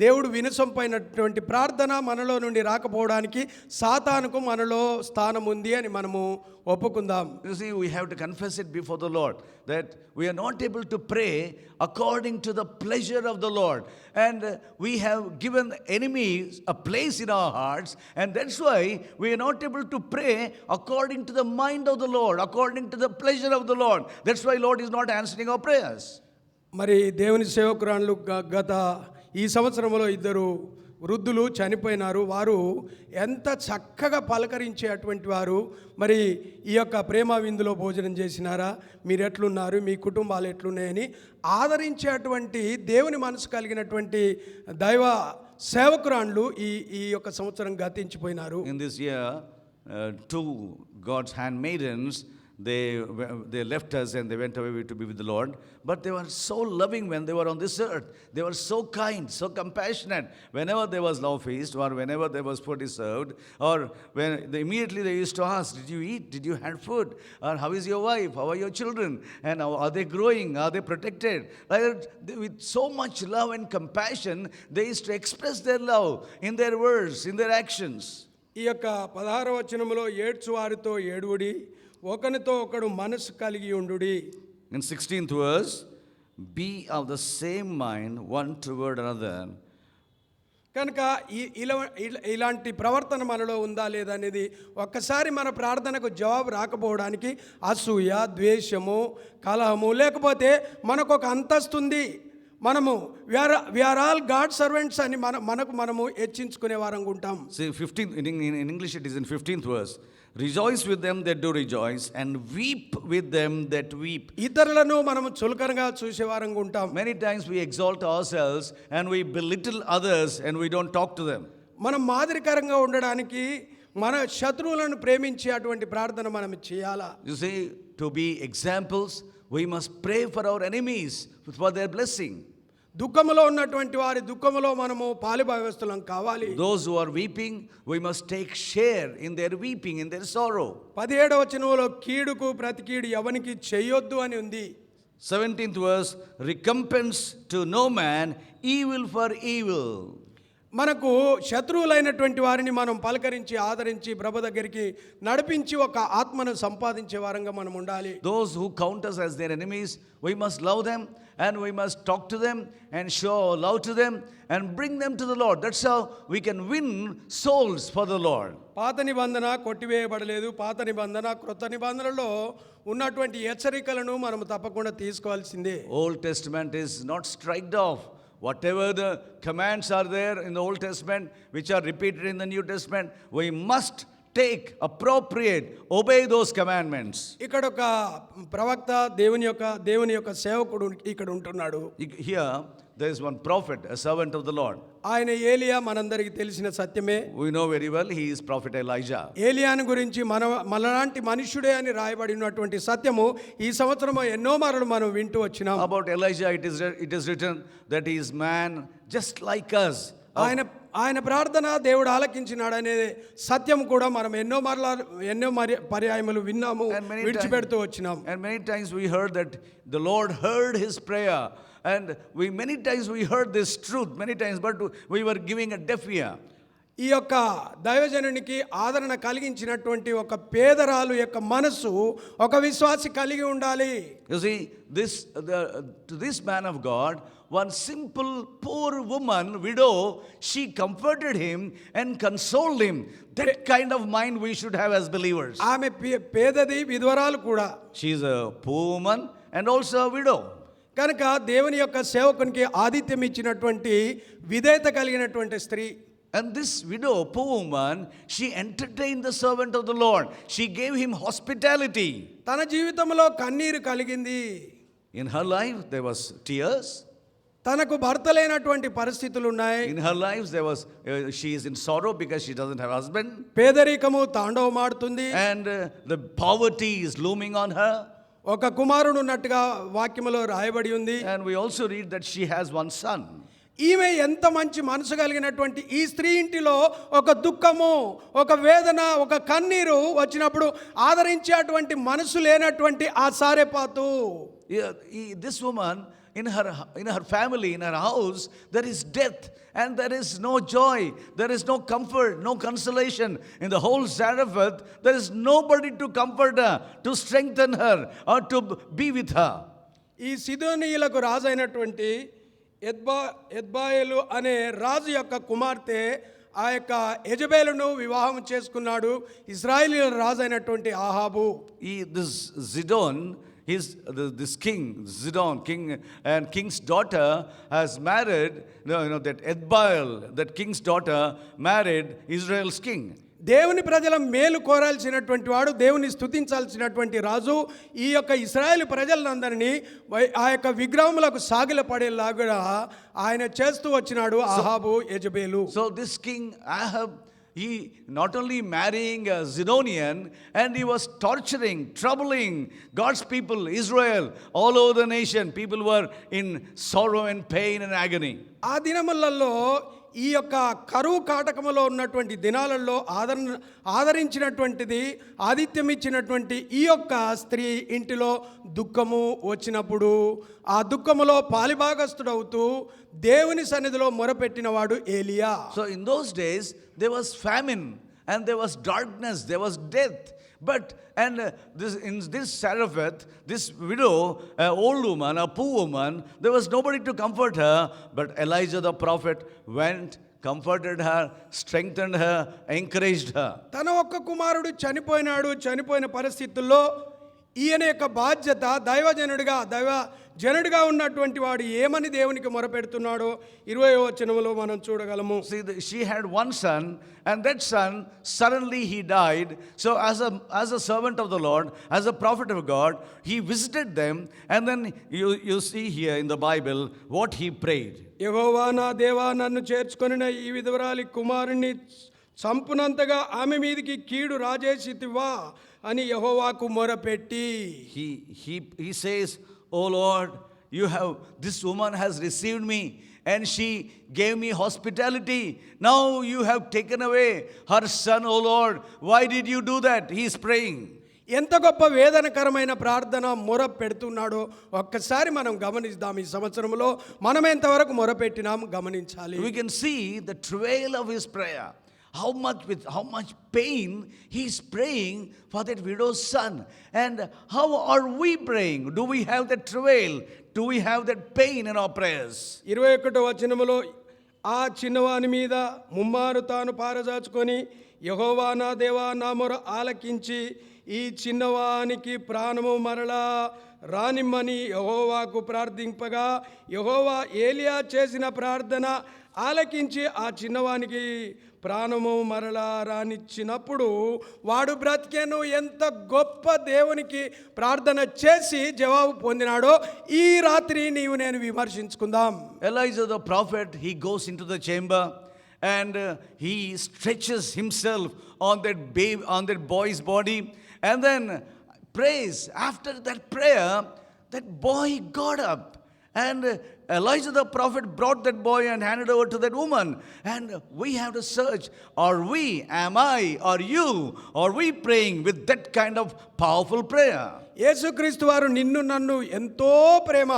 దేవుడు వినసొంపైనటువంటి ప్రార్థన మనలో నుండి రాకపోవడానికి సాతానుకు మనలో స్థానం ఉంది అని మనము ఒప్పుకుందాం. You see, we have to confess it before the Lord that we are not able to pray according to the pleasure of the Lord. And we have given enemies a place in our hearts, and that's why we are not able to pray according to the mind of the Lord, according to the pleasure of the Lord. That's why Lord is not answering our prayers. మరి దేవుని సేవకురాళ్ళు గత ఈ సంవత్సరంలో ఇద్దరు వృద్ధులు చనిపోయినారు. వారు ఎంత చక్కగా పలకరించే అటువంటి వారు. మరి ఈ యొక్క ప్రేమ విందులో భోజనం చేసినారా, మీరు ఎట్లున్నారు, మీ కుటుంబాలు ఎట్లున్నాయని ఆదరించేటువంటి దేవుని మనసు కలిగినటువంటి దైవ సేవకురాండ్లు ఈ యొక్క సంవత్సరం గతించిపోయినారు. In this year, two God's handmaidens, they left us and they went away to be with the Lord. But they were so loving when they were on this earth. They were so kind, so compassionate. Whenever there was love feast or whenever there was food is served, or immediately they used to ask, did you eat? Did you have food? Or how is your wife? How are your children? And are they growing? Are they protected? With so much love and compassion, they used to express their love in their words, in their actions. ఈ యొక్క 16వ వచనములో ఏడ్చువారితో ఏడువుడి, ఒకనితో ఒకడు మనసు కలిగి ఉండుడి. In 16th verse, be of the same mind one toward another. కనుక ఇలాంటి ప్రవర్తన మనలో ఉందా లేదా అనేది ఒక్కసారి మన ప్రార్థనకు జవాబు రాకపోవడానికి అసూయ, ద్వేషము, కలహము, లేకపోతే మనకు ఒక అంతస్తుంది, మనము వీఆర్ ఆల్ గాడ్ సర్వెంట్స్ అని మనము హెచ్చించుకునే వారంగా ఉంటాం. See, 15 in English it is in 15th verse. Rejoice with them that do rejoice, and weep with them that weep. ఇతరులను మనము చులకనగా చూసే వారంగా ఉంటాం. Many times we exalt ourselves and we belittle others and we don't talk to them. మనం మాదిరికరంగా ఉండడానికి మన శత్రువులను ప్రేమించే అటువంటి ప్రార్థన మనం చేయాలా? You see, to be examples, we must pray for our enemies for their blessing. దుఃఖములో ఉన్నటువంటి వారి దుఃఖములో మనము పాలుభాగస్తులం కావాలి. Those who are weeping, we must take share in their weeping, in their sorrow. 17వ వచనంలో కీడుకు ప్రతి కీడు ఎవనికి చేయొద్దు అని ఉంది. 17th verse, recompense to no man evil for evil. మనకు శత్రువులైనటువంటి వారిని మనం పలకరించి ఆదరించి ప్రభు దగ్గరికి నడిపించి ఒక ఆత్మను సంపాదించే వారంగా మనం ఉండాలి. Those who count us as their enemies, we must love them and we must talk to them and show love to them and bring them to the Lord. That's how we can win souls for the Lord. పాత నిబంధన కొట్టివేయబడలేదు. పాత నిబంధన క్రొత్త నిబంధనలో ఉన్నటువంటి హెచ్చరికలను మనం తప్పకుండా తీసుకోవాల్సిందే. Old Testament is not striked off. Whatever the commands are there in the Old Testament, which are repeated in the New Testament, we must take, appropriate, obey those commandments. ఇక్కడ ఒక ప్రవక్త దేవుని యొక్క సేవకుడు ఇక్కడ ఉంటున్నాడు. Here there is one prophet, a servant of the Lord. ఆయన ఏలియా, మనందరికీ తెలిసిన సత్యమే. We know very well he is prophet Elijah. ఏలియాను గురించి మనలాంటి మనుష్యుడే అని రాయబడినటువంటి సత్యము ఈ సంవత్సరం ఎన్నో మార్లు మనం వింటూ వచ్చినాం. About Elijah it is written that he is man just like us. ఆయన ప్రార్థన దేవుడు ఆలకించినాడు అనే సత్యం కూడా మనం ఎన్నో పర్యాయములు విన్నాము, విడిచిపెడుతూ వచ్చినాం. And many times we heard that the Lord heard his prayer, and many times we heard this truth many times, but we were giving a deaf ear. ఈ యొక్క దైవజనునికి ఆదరణ కలిగించినటువంటి ఒక పేదరాలు యొక్క మనసు ఒక విశ్వాసి కలిగి ఉండాలి. You see, to this man of God, one simple poor woman, widow, she comforted him and consoled him. That kind of mind we should have as believers. ఆమె పేదది, విధవరాలు కూడా. She is a poor woman and also a widow. కనుక దేవుని యొక్క సేవకునికి ఆతిథ్యం ఇచ్చినటువంటి విధేయత కలిగినటువంటి స్త్రీ. And this widow, poor woman, she entertained the servant of the Lord. She gave him hospitality. తన జీవితంలో కన్నీరు కలిగింది. In her life there was tears. తనకు భర్త లేనటువంటి పరిస్థితులు ఉన్నాయి. In her life there was she is in sorrow because she doesn't have husband. పేదరికము తాండవమాడుతుంది. And the poverty is looming on her. ఒక కుమారుడు ఉన్నట్టుగా వాక్యములో రాయబడి ఉంది. And we also read that she has one son. ఈమె ఎంత మంచి మనసు కలిగినటువంటి ఈ స్త్రీ ఇంటిలో ఒక దుఃఖము, ఒక వేదన, ఒక కన్నీరు వచ్చినప్పుడు ఆదరించేటువంటి మనసు లేనటువంటి ఆ సారెపాతు. This woman, in her family, in her house, there is death and there is no joy, there is no comfort, no consolation. In the whole Zarephath, there is nobody to comfort her, to strengthen her, or to be with her. ఈ సిదోనీయులకు రాజు అయినటువంటి ఎద్బాయేలు అనే రాజు యొక్క కుమార్తె ఆ యొక్క యెజబెలును వివాహం చేసుకున్నాడు ఇశ్రాయేలీయుల రాజు అయినటువంటి ఆహాబు. This Zidon, this king, Zidon, king and king's daughter has married, that Edbael, that king's daughter married Israel's king. దేవుని ప్రజల మేలు కోరాల్సినటువంటి వాడు, దేవుని స్తుతించాల్సినటువంటి రాజు ఈ యొక్క ఇశ్రాయేల్ ప్రజలందరినీ ఆ యొక్క విగ్రహములకు సాగిలపడేలాగా ఆయన చేస్తూ వచ్చినాడు ఆహాబు యెజబెలు. So this king Ahab, he not only marrying a Zidonian, and he was torturing, troubling God's people, Israel, all over the nation. People were in sorrow and pain and agony. ఆ దినములలో ఈ యొక్క కరువు కాటకములో ఉన్నటువంటి దినాలలో ఆదరించినటువంటిది, ఆతిథ్యం ఇచ్చినటువంటి ఈ యొక్క స్త్రీ ఇంటిలో దుఃఖము వచ్చినప్పుడు ఆ దుఃఖములో పాలిభాగస్తుడవుతూ దేవుని సన్నిధిలో మొరపెట్టినవాడు ఏలియా. So in those days there was famine and there was darkness, there was death. But in this Zarephath, this widow, an old woman, a poor woman, there was nobody to comfort her. But Elijah the prophet went, comforted her, strengthened her, encouraged her. తన ఒక్క కుమారుడు చనిపోయిన పరిస్థితుల్లో ఈయన యొక్క బాధ్యత దైవజనుడిగా ఉన్నటువంటి వాడు ఏమని దేవునికి మొరపెడుతున్నాడో 20వ వచనములో మనం చూడగలము. See, she had one son, and that son suddenly he died. So as a servant of the Lord, as a prophet of God, he visited them, and then you see here in the Bible what he prayed. యెహోవా నా దేవా, నన్ను చేర్చుకొనిన ఈ విధవరాలి కుమారుణ్ణి చంపునంతగా ఆమె మీదికి కీడు రాజేసితివా అని యెహోవాకు మొరపెట్టి. He says, "Oh Lord, this woman has received me and she gave me hospitality. Now you have taken away her son, oh Lord. Why did you do that?" He is praying. ఎంత గొప్ప వేదనకరమైన ప్రార్థన మొర పెడుతున్నాడో ఒక్కసారి మనం గమనిద్దాం. ఈ సంవత్సరంలో మనం ఎంతవరకు మొరపెట్టినాం గమనించాలి. We can see the travail of his prayer. How much pain he is praying for that widow's son. And how are we praying? Do we have that travail? Do we have that pain in our prayers? 21వ వచనములో ఆ చిన్నవాని మీద ముమ్మారు తాను పారజాచుకొని యెహోవా నా దేవా నా మొర ఆలకించి ఈ చిన్నవానికి ప్రాణము మరలా రానిమ్మని యెహోవాకు ప్రార్థింపగా యెహోవా ఏలియా చేసిన ప్రార్థన ఆలకించి ఆ చిన్నవానికి ప్రాణము మరలా రానిచ్చినప్పుడు వాడు బ్రతికేను. ఎంత గొప్ప దేవునికి ప్రార్థన చేసి జవాబు పొందినాడో ఈ రాత్రి నీవు నేను విమర్శించుకుందాం. Elijah the prophet, he goes into the chamber and he stretches himself on that boy's body and then prays. After that prayer, that boy got up And Elijah the prophet brought that boy and handed over to that woman. And we have to search, am I, are you, are we praying with that kind of powerful prayer? యేసుక్రీస్తు వారు నిన్ను నన్ను ఎంతో ప్రేమ,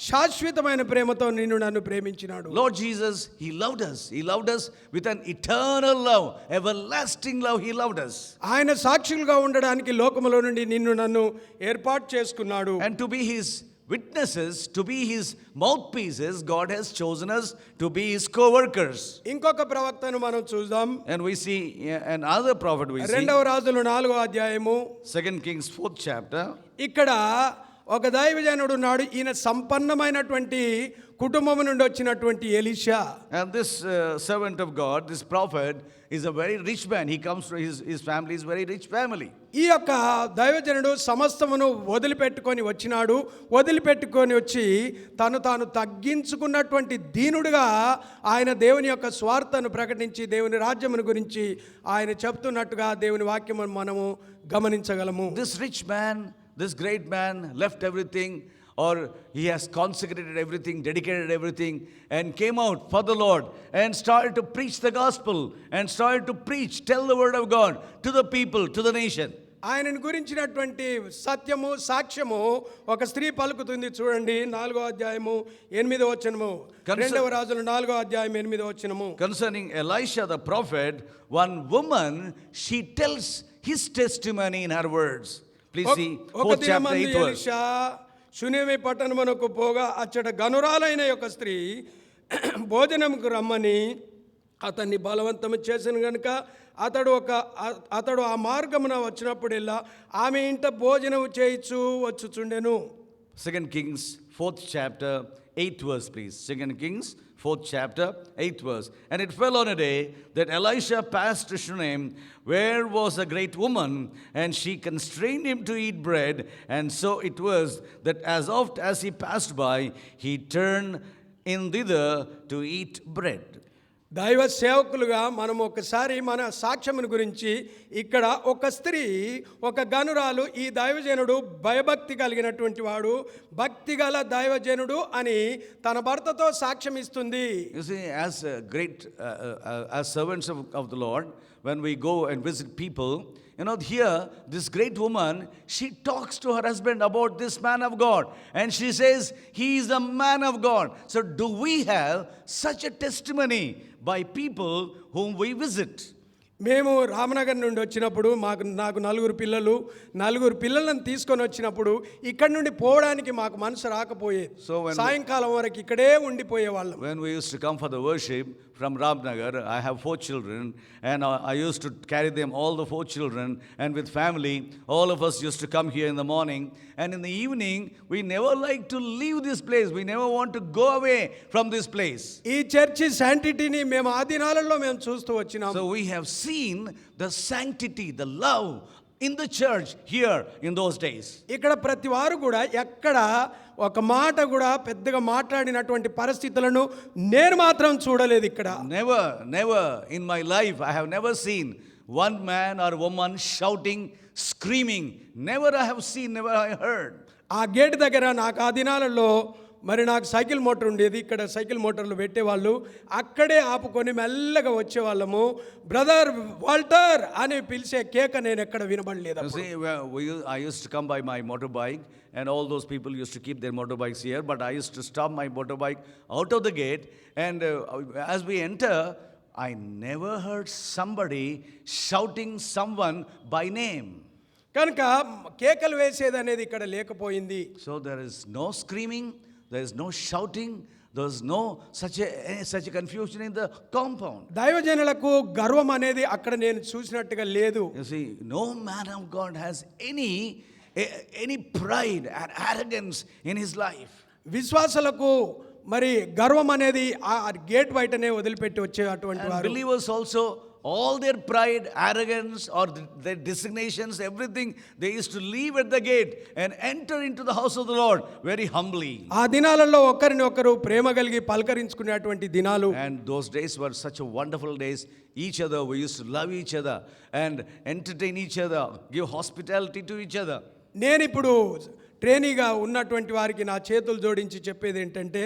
శాశ్వతమైన ప్రేమతో నిన్ను నన్ను ప్రేమించినాడు. Lord Jesus, He loved us. He loved us with an eternal love, everlasting love. He loved us. ఆయన సాక్షులుగా ఉండడానికి లోకములో నుండి నిన్ను నన్ను ఏర్పాటు చేసుకున్నాడు. And to be His witnesses, to be His mouthpieces, God has chosen us to be His co-workers. ఇంకొక ప్రవక్తను మనం చూద్దాం. And we see another prophet we see. రెండవ రాజులు 4వ అధ్యాయము 2 Kings 4th chapter. ఇక్కడ ఒక దైవజనుడు ఉన్నాడు. ఈయన సంపన్నమైనటువంటి కుటుంబం నుండి వచ్చినటువంటి Elisha. And this servant of God, this prophet, is a very rich man. He comes from his family is very rich family. ఈ యొక్క దైవజనుడు సమస్తమును వదిలిపెట్టుకొని వచ్చినాడు. వదిలిపెట్టుకొని వచ్చి తాను తగ్గించుకున్నటువంటి దీనుడుగా ఆయన దేవుని యొక్క స్వార్థను ప్రకటించి దేవుని రాజ్యమును గురించి ఆయన చెప్తున్నట్టుగా దేవుని వాక్యము మనము గమనించగలము. This rich man, this great man left everything, or he has consecrated everything, dedicated everything, and came out for the Lord and started to preach the gospel and started to preach, tell the word of God to the people, to the nation. ఆయనను గురించినటువంటి సత్యము సాక్ష్యము ఒక స్త్రీ పలుకుతుంది. చూడండి 4వ అధ్యాయము 8వ వచనము. రెండవ రాజులు 4వ అధ్యాయం 8వ వచనము. Concerning Elisha the prophet, one woman, she tells his testimony in her words. Please see 4th chapter 8th verse. Elisha షునేమి పట్టణమునకు పోగా అచ్చట గనురాలైన యొక్క స్త్రీ భోజనంకు రమ్మని అతన్ని బలవంతం చేసిన గనుక అతడు ఆ మార్గమున వచ్చినప్పుడెల్లా ఆమె ఇంట భోజనం చేయించు వచ్చుచుండెను. 2 Kings 4th chapter 8th verse, please. 2 Kings 4th chapter 8th verse. And it fell on a day that Elisha passed to Shunem, where was a great woman, and she constrained him to eat bread. And so it was that as oft as he passed by, he turned in thither to eat bread. దైవ సేవకులుగా మనం ఒకసారి మన సాక్ష్యమును గురించి ఇక్కడ ఒక స్త్రీ, ఒక గనురాలు, ఈ దైవజనుడు భయభక్తి కలిగినటువంటి వాడు, భక్తిగల దైవజనుడు అని తన భర్తతో సాక్ష్యం ఇస్తుంది. You see, as as servants of the Lord, when we go and visit people, here this great woman, she talks to her husband about this man of God, and she says he is a man of God. So do we have such a testimony by people whom we visit? మేము రామనగర్ నుండి వచ్చినప్పుడు నాకు నలుగురు పిల్లలను తీసుకొని వచ్చినప్పుడు ఇక్కడ నుండి పోవడానికి మాకు మనసు రాకపోయేది. సాయంకాలం వరకు ఇక్కడే ఉండిపోయే వాళ్ళం. When we used to come for the worship from Ramnagar, I have 4 children, and I used to carry them, all the 4 children, and with family, all of us used to come here in the morning, and in the evening, we never like to leave this place. We never want to go away from this place. ఈ church శాంటిటీని మేము ఆ దినాలలో మేము చూస్తూ వచ్చినాం. So we have seen the sanctity, the love in the church here in those days. ఇక్కడ ప్రతి వారు కూడా ఎక్కడ ఒక మాట కూడా పెద్దగా మాట్లాడినటువంటి పరిస్థితులను నేను మాత్రం చూడలేదు ఇక్కడ. Never in my life I have never seen one man or woman shouting, screaming. Never I have seen, never I heard. ఆ గేట్ దగ్గర నాకు ఆ దినాలలో నాకు సైకిల్ మోటార్ ఉండేది. ఇక్కడ సైకిల్ మోటార్లు పెట్టేవాళ్ళు. అక్కడే ఆపుకొని మెల్లగా వచ్చేవాళ్ళము. బ్రదర్ వాల్టర్ అని పిలిచే కేక నేను ఎక్కడ వినబడలేదు. I used to come by my motorbike, and all those people used to keep their motorbikes here, but I used to stop my motorbike out of the gate, and as we enter, I never heard somebody shouting someone by name. కనుక కేకలు వేసేది అనేది ఇక్కడ లేకపోయింది. So there is no screaming, there is no shouting, there is no such a confusion in the compound. దైవజనులకు గర్వం అనేది అక్కడ నేను చూసినట్టుగా లేదు. You see, no man of God has any pride and arrogance in his life. విశ్వాసులకు గర్వం అనేది ఆ గేట్ బయటనే వదిలిపెట్టి వచ్చే అటువంటి వారు. Believers also, all their pride, arrogance, or their designations, everything, they used to leave at the gate and enter into the house of the Lord very humbly. ఆ దినాలలో ఒకరిని ఒకరు ప్రేమ కలిగి పలకరించుకునేటువంటి దినాలు. And those days were such a wonderful days. Each other, we used to love each other and entertain each other, give hospitality to each other. నేను ఇప్పుడు ట్రైనీగా ఉన్నటువంటి వారికి నా చేతులు జోడించి చెప్పేది ఏంటంటే,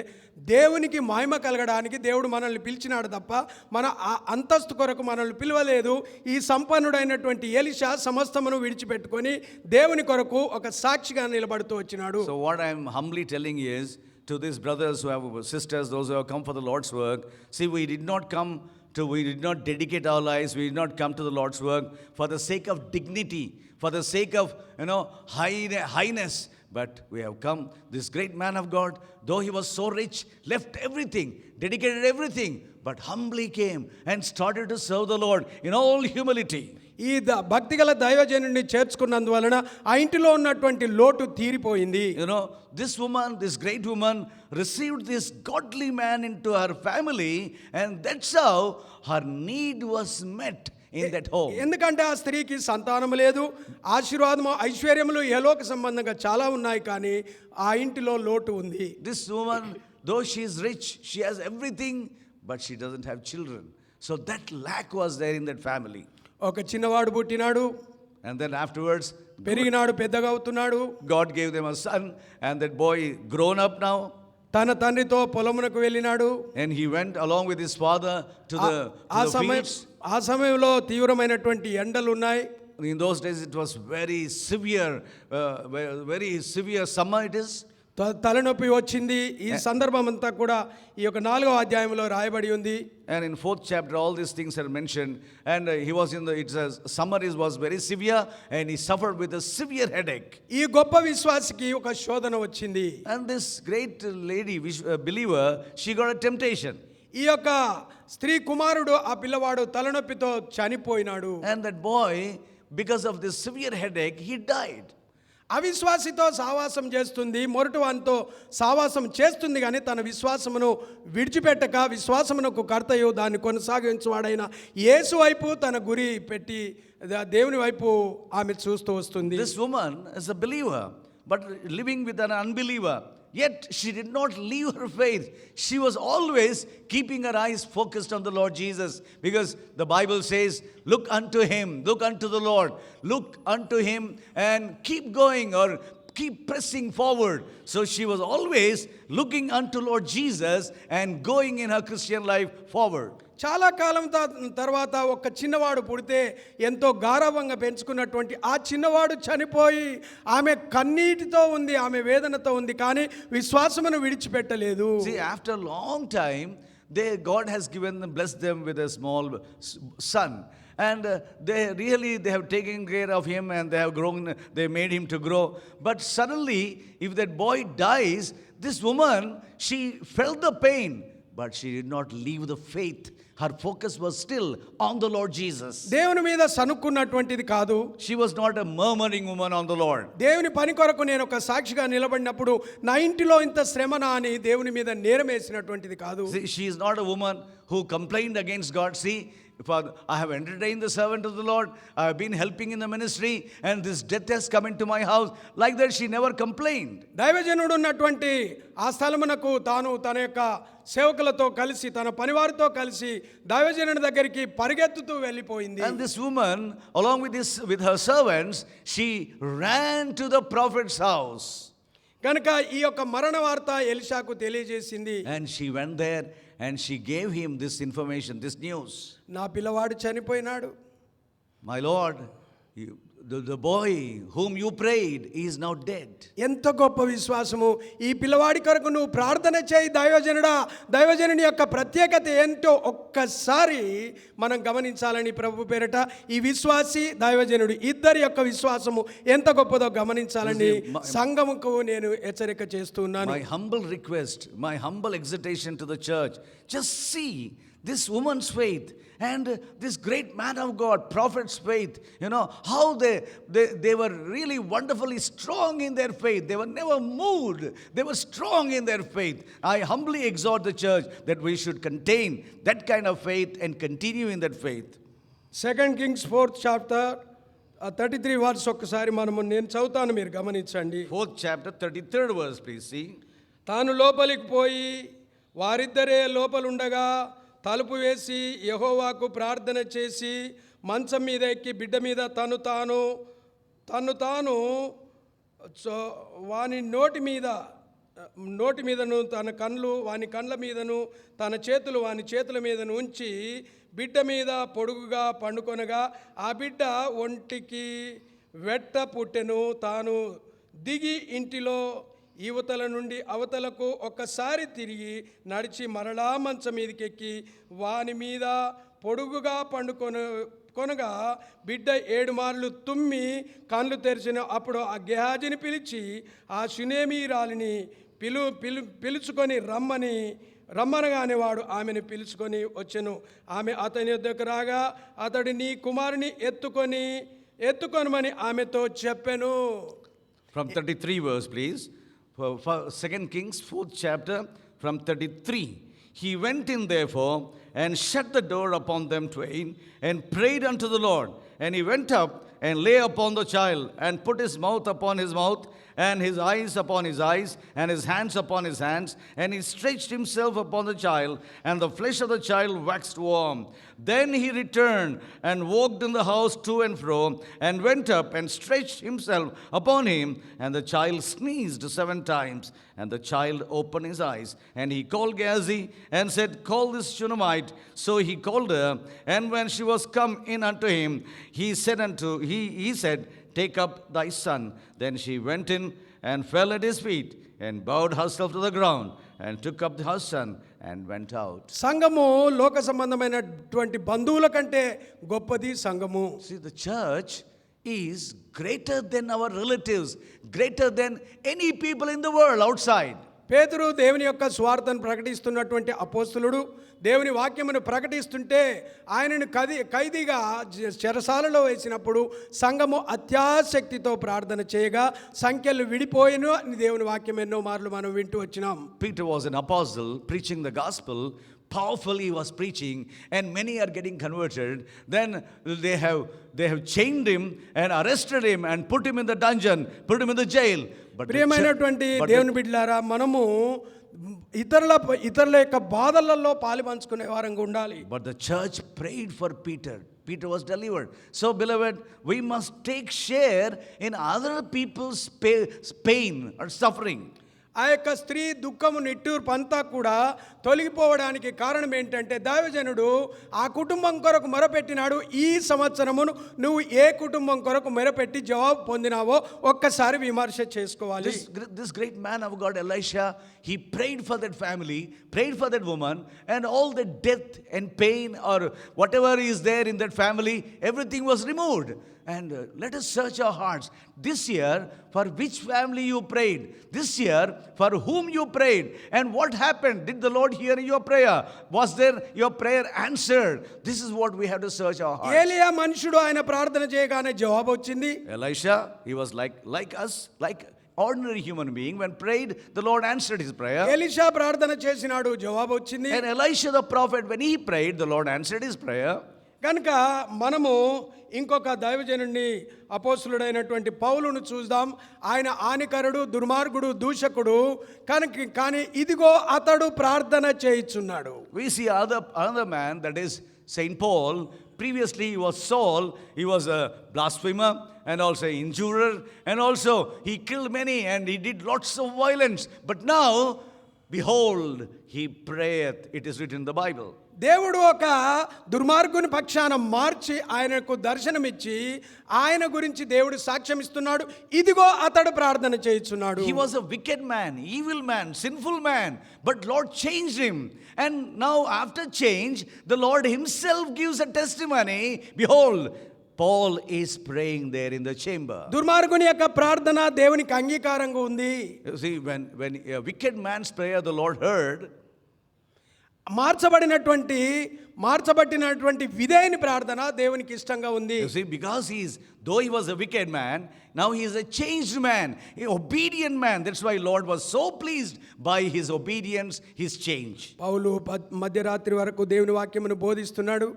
దేవునికి మహిమ కలగడానికి దేవుడు మనల్ని పిలిచినాడు తప్ప మన అంతస్తు కొరకు మనల్ని పిలవలేదు. ఈ సంపన్నుడైనటువంటి ఎలీషా సమస్తమును విడిచిపెట్టుకొని దేవుని కొరకు ఒక సాక్షిగా నిలబడుతూ వచ్చినాడు. So what I am humbly telling is to these brothers who have sisters, those who have come for the Lord's work, see, we did not dedicate our lives, we did not come to the Lord's work for the sake of dignity, for the sake of highness, but we have come. This great man of God, though he was so rich, left everything, dedicated everything, but humbly came and started to serve the Lord in all humility. ఈ భక్తిగల దైవజనుడిని చేర్చుకున్నందువలన ఆ ఇంటిలో ఉన్నటువంటి లోటు తీరిపోయింది. This woman, this great woman, received this godly man into her family, and that's how her need was met in that home. ఎందుకంటే ఆ స్త్రీకి సంతానము లేదు, ఆశీర్వాదము ఐశ్వర్యములు యలోక సంబంధంగా చాలా ఉన్నాయి, కానీ ఆ ఇంటిలో లోటు ఉంది. This woman, though she is rich, she has everything, but she doesn't have children. So that lack was there in that family. ఒక చిన్నవాడు పుట్టినాడు, and then afterwards పెరిగినాడు, పెద్దగా అవుతున్నాడు. God gave them a son, and that boy grown up now. తన తండ్రితో పొలమునకు వెళ్ళినాడు. And he went along with his father to the fields. ఆ సమయంలో తీవ్రమైనటువంటి ఎండలు ఉన్నాయి. In those days it was very severe summer it is. తలనొప్పి వచ్చింది. ఈ సందర్భం అంతా కూడా ఈ యొక్క 4వ అధ్యాయంలో రాయబడి ఉంది. And in 4th chapter all these things are mentioned, and he was it says summer was very severe, and he suffered with a severe headache. ఈ గొప్ప విశ్వాసికి ఒక శోధన వచ్చింది. And this great lady believer, she got a temptation. ఈ యొక్క స్త్రీ కుమారుడు, ఆ పిల్లవాడు తలనొప్పితో చనిపోయినాడు. And that boy, because of this severe headache, he died. అవిశ్వాసితో సావాసం చేస్తుంది, మొరటువానితో సావాసం చేస్తుంది, కానీ తన విశ్వాసమును విడిచిపెట్టక విశ్వాసమునకు కర్తయు దాన్ని కొనసాగించువాడైన యేసు వైపు తన గురి పెట్టి దేవుని వైపు ఆమె చూస్తూ వస్తుంది. This woman is a believer, but living with an unbeliever. Yet she did not leave her faith. She was always keeping her eyes focused on the Lord Jesus, because the Bible says, look unto him, look unto the Lord, look unto him and keep going, or keep pressing forward. So she was always looking unto Lord Jesus and going in her Christian life forward. చాలా కాలం తర్వాత ఒక చిన్నవాడు పుడితే ఎంతో గారాబంగా పెంచుకున్నటువంటి ఆ చిన్నవాడు చనిపోయి ఆమె కన్నీటితో ఉంది, ఆమె వేదనతో ఉంది, కానీ విశ్వాసమును విడిచిపెట్టలేదు. See, after a long time, God has blessed them with a small son. And they have taken care of him, and they have grown, they made him to grow. But suddenly, if that boy dies, this woman, she felt the pain, but she did not leave the faith. Her focus was still on the Lord Jesus. దేవుని మీద సనుక్కున్నటువంటిది కాదు. She was not a murmuring woman on the Lord. దేవుని పని కొరకు నేను ఒక సాక్షిగా నిలబడినప్పుడు నా ఇంటిలో ఇంత శ్రమనా అని దేవుని మీద నేరమేసినటువంటిది కాదు. She is not a woman who complained against God. See, Father, I have entertained the servant of the Lord, I have been helping in the ministry, and this death has come into my house. Like that, she never complained. దైవజనుడు ఉన్నటువంటి ఆ స్థలమునకు తాను తన యొక్క సేవకులతో కలిసి, తన పనివారితో కలిసి దైవజనుడి దగ్గరికి పరిగెత్తుతూ వెళ్ళిపోయింది. And this woman, along with her servants, she ran to the prophet's house. కనుక ఈ యొక్క మరణ వార్త ఎలీషాకు తెలియజేసింది. And she went there and she gave him this information, this news. నా పిల్లవాడు చనిపోయినాడు. My Lord, the boy whom you prayed is now dead. ఎంత గొప్ప విశ్వాసము! ఈ పిల్లవాడి కొరకు నువ్వు ప్రార్థన చేయి దైవజనుడా. దైవజనుని యొక్క ప్రత్యేకత ఏంటో ఒక్కసారి మనం గమనించాలని ప్రభు పేరట ఈ విశ్వాసి దైవజనుడు ఇద్దరి యొక్క విశ్వాసము ఎంత గొప్పదో గమనించాలని సంఘముకు నేను హెచ్చరిక చేస్తున్నాను. My humble request, my humble exhortation to the church, just see this woman's faith and this great man of God, prophet's faith, how they were really wonderfully strong in their faith. They were never moved. They were strong in their faith. I humbly exhort the church that we should contain that kind of faith and continue in that faith. 2 Kings 4th chapter 33 verse ఒక్కసారి నేను చదువుతాను, మీరు గమనించండి. 4th chapter 33rd verse, please see. తాను లోపలికి పోయి వారిద్దరే లోపలుండగా తలుపు వేసి యెహోవాకు ప్రార్థన చేసి మంచం మీద ఎక్కి బిడ్డ మీద తను తాను సో వాని నోటి మీదను తన కళ్ళు వాని కండ్ల మీదను తన చేతులు వాని చేతుల మీదను ఉంచి బిడ్డ మీద పొడుగుగా పండుకొనగా ఆ బిడ్డ ఒంటికి వెట్ట పుట్టెను. తాను దిగి ఇంటిలో యువతల నుండి అవతలకు ఒక్కసారి తిరిగి నడిచి మరలా మంచం మీదకెక్కి వాని మీద పొడుగుగా కొనగా బిడ్డ 7 మార్లు తుమ్మి కళ్ళు తెరిచిన. అప్పుడు ఆ గెహాజీని పిలిచి ఆ షునేమీరాలిని పిలుచుకొని రమ్మనగానే వాడు ఆమెను పిలుచుకొని వచ్చెను. ఆమె అతని వద్దకు రాగా అతడు నీ కుమారుని ఎత్తుకొనమని ఆమెతో చెప్పెను. From 33 verse, please. For 2 Kings, 4th chapter, from 33. He went in therefore and shut the door upon them twain and prayed unto the Lord. And he went up and lay upon the child and put his mouth upon his mouth and his eyes upon his eyes and his hands upon his hands. And he stretched himself upon the child, and the flesh of the child waxed warm. Then he returned and walked in the house to and fro, and went up and stretched himself upon him. And the child sneezed 7 times. And the child opened his eyes, and he called Gehazi and said, Call this Shunammite. So he called her, and when she was come in unto him, he said, Take up thy son. Then she went in and fell at his feet and bowed herself to the ground and took up her son and went out. సంఘము లోక సంబంధమైనటువంటి బంధువుల కంటే గొప్పది సంఘము. See, the church is greater than our relatives, greater than any people in the world outside. పేతురు దేవుని యొక్క స్వార్థను ప్రకటిస్తున్నటువంటి అపోస్తులుడు దేవుని వాక్యమును ప్రకటిస్తుంటే ఆయనను ఖైదీగా చెరసాలలో వేసినప్పుడు సంఘము అత్యాసక్తితో ప్రార్థన చేయగా సంఖ్యలు విడిపోయెను అని దేవుని వాక్యం ఎన్నో మార్లు మనం వింటూ వచ్చినాం. Peter was an apostle preaching the gospel. Powerfully he was preaching, and many are getting converted. Then they have chained him and arrested him and put him in the dungeon, put him in the jail. ప్రియమైనటువంటి దేవుని బిడ్డలారా, మనము ఇతరుల యొక్క బాధలలో పాలు పంచుకునే వారంగా ఉండాలి. But the church prayed for Peter. Peter was delivered. So beloved, we must take share in other people's pain or suffering. ఆ యొక్క స్త్రీ దుఃఖము నిట్టూర్పు అంతా కూడా తొలగిపోవడానికి కారణం ఏంటంటే దైవజనుడు ఆ కుటుంబం కొరకు మొరపెట్టినాడు. ఈ సంవత్సరమును నువ్వు ఏ కుటుంబం కొరకు మొరపెట్టి జవాబు పొందినావో ఒక్కసారి విమర్శ చేసుకోవాలి. This great man of God, Elisha, he prayed for that family, prayed for that woman, and all the death and pain or whatever is there in that family, everything was removed. And let us search our hearts. This year, for which family you prayed? This year, for whom you prayed? And what happened? Did the Lord hear your prayer? Was there your prayer answered? This is what we have to search our hearts. ఏలియా మనుషుడు ఆయన ప్రార్థన చేయగానే జవాబు వచ్చింది. Elisha, he was like us, like ordinary human being. When prayed, the Lord answered his prayer. Elisha ప్రార్థన చేసినాడు, జవాబు వచ్చింది. And Elisha the prophet, when he prayed, the Lord answered his prayer. కనుక మనము ఇంకొక దైవజనుడిని అపోస్తులుడైనటువంటి పౌలును చూద్దాం. ఆయన హానికరుడు, దుర్మార్గుడు, దూషకుడు, కానీ ఇదిగో అతడు ప్రార్థన చేయుచున్నాడు. We see another man, that is Saint Paul. Previously he was Saul. He was a blasphemer and also an injurer, and also he killed many and he did lots of violence. But now, behold, he prayeth. It is written in the Bible. దేవుడు ఒక దుర్మార్గుని పక్షాన మార్చి ఆయనకు దర్శనమిచ్చి ఆయన గురించి దేవుడు సాక్ష్యం ఇస్తున్నాడు. ఇదిగో అతడు ప్రార్థన చేయుచున్నాడు. He was a wicked man, evil man, sinful man, but Lord changed him. And now after change, the Lord himself gives a testimony. Behold, Paul is praying there in the chamber. దుర్మార్గుని యొక్క ప్రార్థన దేవునికి అంగీకారంగా ఉంది. You see, when a wicked man's prayer the Lord heard, మార్చబడినటువంటి విధేయుని ప్రార్థన దేవునికి ఇష్టంగా ఉంది. you see, because though he was a wicked man, now he is a changed man, an obedient man. That's why Lord was so pleased by his obedience, his change. పౌలు మధ్యరాత్రి వరకు దేవుని వాక్యమును బోధిస్తున్నాడు.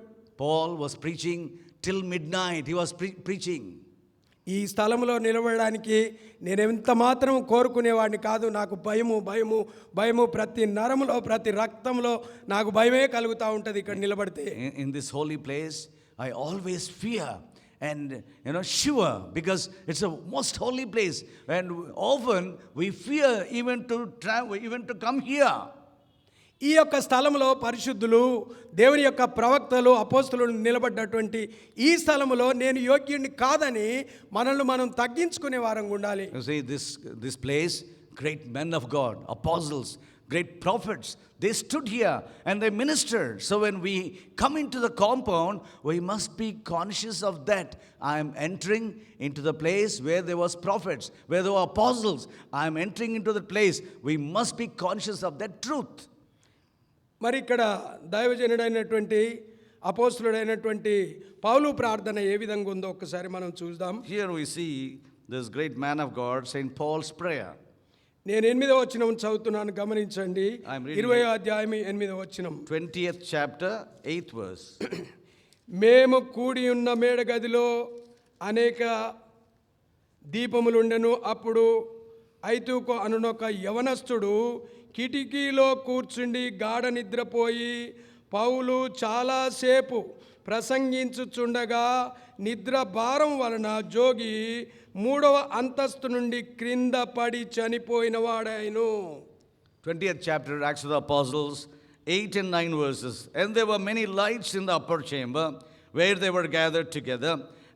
Paul was preaching till midnight. He was preaching. ఈ స్థలంలో నిలబడడానికి నేను ఎంత మాత్రం కోరుకునేవాడిని కాదు. నాకు భయము ప్రతి నరములో, ప్రతి రక్తంలో నాకు భయమే కలుగుతూ ఉంటుంది ఇక్కడ నిలబడితే. In this holy place, I always fear and shiver, because it's a most holy place, and often we fear even to travel, even to come here. ఈ యొక్క స్థలంలో పరిశుద్ధులు దేవుని యొక్క ప్రవక్తలు అపోస్తలులు నిలబడ్డటువంటి ఈ స్థలములో నేను యోగ్యుడిని కాదని మనల్ని మనం తగ్గించుకునే వారంగా ఉండాలి. You see, this place, great men of God, apostles, great prophets, they stood here and they ministered. So when we come into the compound, we must be conscious of that. I am entering into the place where there was prophets, where there were apostles. I am entering into the place. We must be conscious of that truth. మరి ఇక్కడ దైవజనుడైనటువంటి అపోస్తలుడైనటువంటి పౌలు ప్రార్థన ఏ విధంగా ఉందో ఒక్కసారి మనం చూద్దాం. Here we see this great man of God, St. Paul's prayer. నేను 8వ వచనం చదువుతున్నాను, గమనించండి. I'm reading 20వ అధ్యాయం 8వ వచనం. 20th chapter, 8th verse. మేము కూడి ఉన్న మేడగదిలో అనేక దీపములుండెను. అప్పుడు ఐతుకు అనునొక యవనస్తుడు కిటికీలో కూర్చుండి గాఢ నిద్రపోయి పౌలు చాలాసేపు ప్రసంగించుచుండగా నిద్ర భారం వలన జోగి 3వ అంతస్తు నుండి క్రింద పడి చనిపోయిన వాడాయను. 20th chapter, Acts of the Apostles, 8 and 9 verses. And there were many lights in the upper chamber where they were gathered together.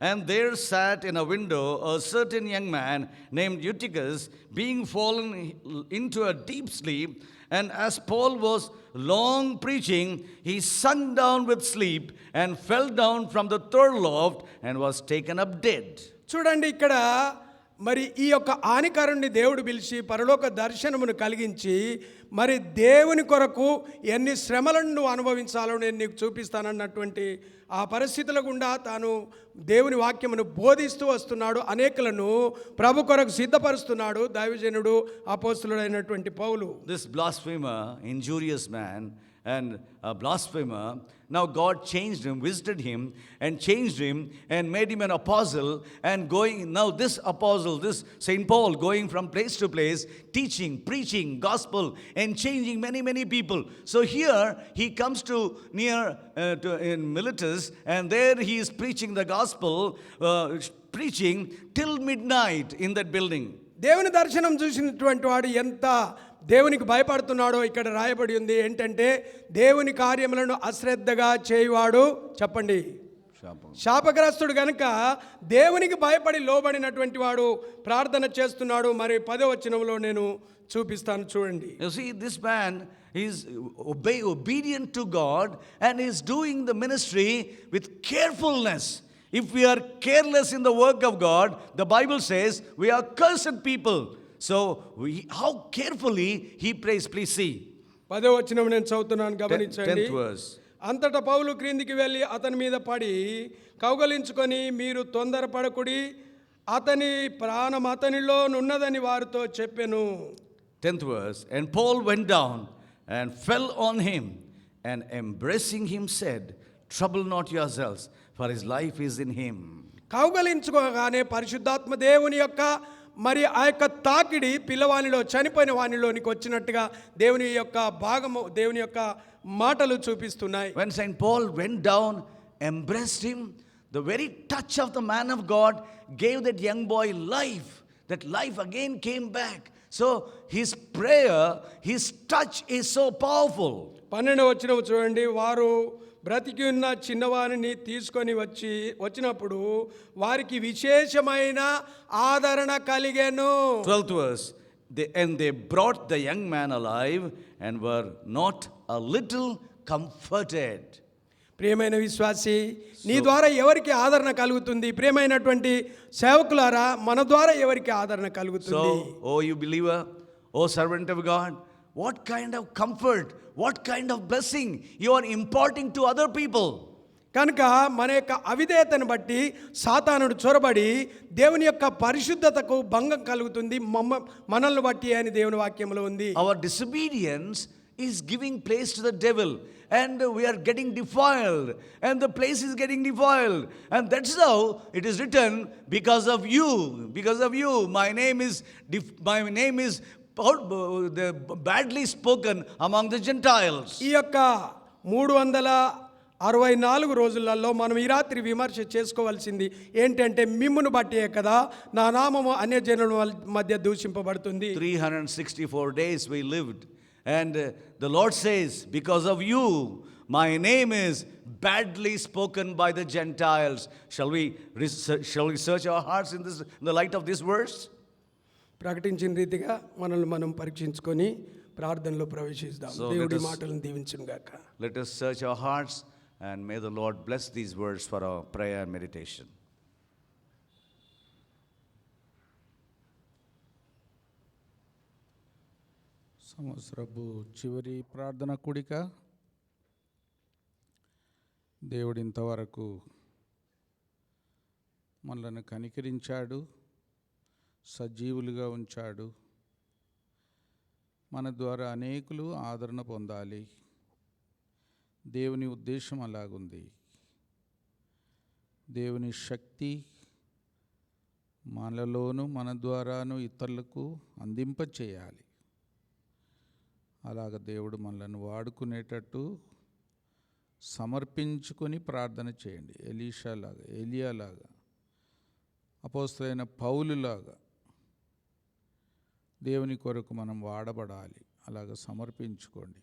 And there sat in a window a certain young man named Eutychus, being fallen into a deep sleep. And as Paul was long preaching, he sunk down with sleep and fell down from the third loft and was taken up dead. చూడండి, ఇక్కడ మరి ఈ యొక్క హానికరుణ్ణి దేవుడు పిలిచి పరలోక దర్శనమును కలిగించి మరి దేవుని కొరకు ఎన్ని శ్రమలను నువ్వు అనుభవించాలో నేను నీకు చూపిస్తానన్నటువంటి ఆ పరిస్థితుల గుండా తాను దేవుని వాక్యమును బోధిస్తూ వస్తున్నాడు. అనేకులను ప్రభు కొరకు సిద్ధపరుస్తున్నాడు దైవజనుడు అపోస్తలుడైనటువంటి పౌలు. This blasphemer, injurious man, and a blasphemer, now God changed him, visited him, and changed him, and made him an apostle. And now this apostle, this St. Paul, going from place to place, teaching, preaching gospel, and changing many, many people. So here he comes to near in Miletus, and there he is preaching the gospel, preaching till midnight in that building. దేవుని దర్శనం చూసినటువంటి వాడు ఎంత దేవునికి భయపడుతున్నాడో ఇక్కడ రాయబడి ఉంది. ఏంటంటే దేవుని కార్యములను అశ్రద్ధగా చేయువాడు, చెప్పండి, శాపగ్రస్తుడు గనుక దేవునికి భయపడి లోబడినటువంటి వాడు ప్రార్థన చేస్తున్నాడు. మరి 10వ వచనంలో నేను చూపిస్తాను, చూడండి. You see, this man is obedient to God and is doing the ministry with carefulness. If we are careless in the work of God, the Bible says we are cursed people. So how carefully he prays. Please see. 10వ వచనం నేను చదువుతున్నాను, గమనించండి. 10th verse. అంతటా పౌలు క్రిందికి వెళ్ళి అతని మీద పడి కౌగలించుకొని, మీరు తొందరపడకుడి, అతని ప్రాణం అతనిలో నున్నదని వారితో చెప్పెను. 10th verse. And Paul went down and fell on him, and embracing him said, trouble not yourselves, for his life is in him. కౌగలించుకోగానే పరిశుద్ధాత్మ దేవుని యొక్క మరి ఆ యొక్క తాకిడి పిల్లవానిలో, చనిపోయిన వానిలోనికి వచ్చినట్టుగా దేవుని యొక్క భాగము, దేవుని యొక్క మాటలు చూపిస్తున్నాయి. When St. Paul went down, embraced him, the very touch of the man of God gave that young boy life. That life again came back. So his prayer, his touch is so powerful. 12వ వచనం చూడండి. వారు బ్రతికి ఉన్న చిన్నవారిని తీసుకొని వచ్చినప్పుడు వారికి విశేషమైన ఆదరణ కలిగెను. 12th verse. And they brought the young man alive and were not a little comforted. ప్రియమైన విశ్వాసి, నీ ద్వారా ఎవరికి ఆదరణ కలుగుతుంది? ప్రియమైనటువంటి సేవకులారా, మన ద్వారా ఎవరికి ఆదరణ కలుగుతుంది? So, oh you believer, oh servant of God, what kind of comfort, what kind of blessing you are imparting to other people. కనుక మన యొక్క అవిధేయతను బట్టి సాతానుడు చొరబడి దేవుని యొక్క పరిశుద్ధతకు భంగం కలుగుతుంది మనల్ని బట్టి అని దేవుని వాక్యంలో ఉంది. Our disobedience is giving place to the devil, and we are getting defiled, and the place is getting defiled, and that's how it is written, because of you my name is badly spoken among the Gentiles. ఈ యొక్క 64 రోజులలో మనం ఈ రాత్రి విమర్శ చేసుకోవాల్సింది ఏంటంటే మిమ్మును బట్టే కదా నా నామము అన్యజనుల మధ్య దూషింపబడుతుంది. 364 days we lived, and the Lord says, because of you, my name is badly spoken by the Gentiles. Shall we search our hearts in the light of this verse? ప్రకటించిన రీతిగా మనల్ని మనం పరీక్షించుకొని ప్రార్థనలో ప్రవేశిద్దాం. So దేవుడి let us- మాటలను దీవించును గాక. Let us search our hearts, and may the Lord bless these words for our prayer and meditation. సంవత్సరపు చివరి ప్రార్థన కూడిక. దేవుడు ఇంతవరకు మనలను కనికరించాడు, సజీవులుగా ఉంచాడు. మన ద్వారా అనేకులు ఆదరణ పొందాలి. దేవుని ఉద్దేశం అలాగుంది. దేవుని శక్తి మనలోను మన ద్వారాను ఇతరులకు అందింపచేయాలి. అలాగ దేవుడు మనలను వాడుకునేటట్టు సమర్పించుకొని ప్రార్థన చేయండి. ఎలీషాలాగా, ఏలియాలాగా, అపోస్తలైన పౌలులాగా దేవుని కొరకు మనం వాడబడాలి. అలాగ సమర్పించుకోండి.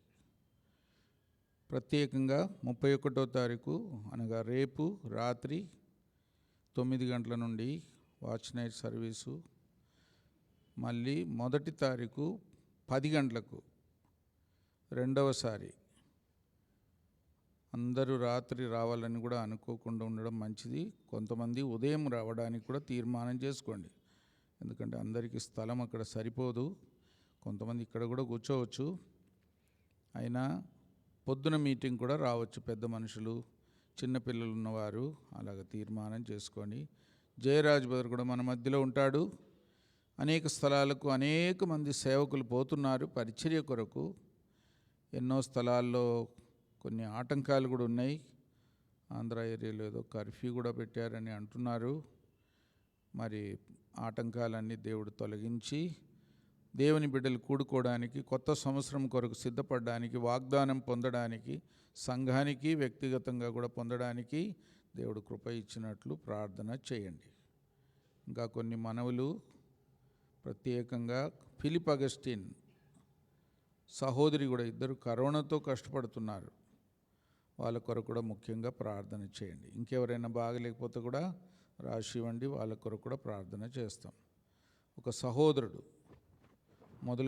ప్రత్యేకంగా 31వ తారీఖు అనగా రేపు రాత్రి 9 గంటల నుండి వాచ్ నైట్ సర్వీసు, మళ్ళీ 1వ తారీఖు 10 గంటలకు రెండవసారి. అందరూ రాత్రి రావాలని కూడా అనుకోకుండా ఉండడం మంచిది. కొంతమంది ఉదయం రావడానికి కూడా తీర్మానం చేసుకోండి. ఎందుకంటే అందరికీ స్థలం అక్కడ సరిపోదు. కొంతమంది ఇక్కడ కూడా కూర్చోవచ్చు. అయినా పొద్దున మీటింగ్ కూడా రావచ్చు. పెద్ద మనుషులు, చిన్నపిల్లలు ఉన్నవారు అలాగ తీర్మానం చేసుకోండి. జయరాజ్ బ్రదర్ కూడా మన మధ్యలో ఉంటాడు. అనేక స్థలాలకు అనేక మంది సేవకులు పోతున్నారు పరిచర్య కొరకు. ఎన్నో స్థలాల్లో కొన్ని ఆటంకాలు కూడా ఉన్నాయి. ఆంధ్ర ఏరియాలో ఏదో కర్ఫ్యూ కూడా పెట్టారని అంటున్నారు. మరి ఆటంకాలన్నీ దేవుడు తొలగించి దేవుని బిడ్డలు కూడుకోవడానికి, కొత్త సంవత్సరం కొరకు సిద్ధపడడానికి, వాగ్దానం పొందడానికి, సంఘానికి వ్యక్తిగతంగా కూడా పొందడానికి దేవుడు కృప ఇచ్చినట్లు ప్రార్థన చేయండి. ఇంకా కొన్ని మనవులు, ప్రత్యేకంగా ఫిలిప్ అగస్టిన్ సహోదరి కూడా ఇద్దరు కరోనాతో కష్టపడుతున్నారు. వాళ్ళ కొరకు కూడా ముఖ్యంగా ప్రార్థన చేయండి. ఇంకెవరైనా బాగలేకపోతే కూడా రాసి ఇవ్వండి, వాళ్ళ కొరకు కూడా ప్రార్థన చేస్తాం. ఒక సహోదరుడు మొదలు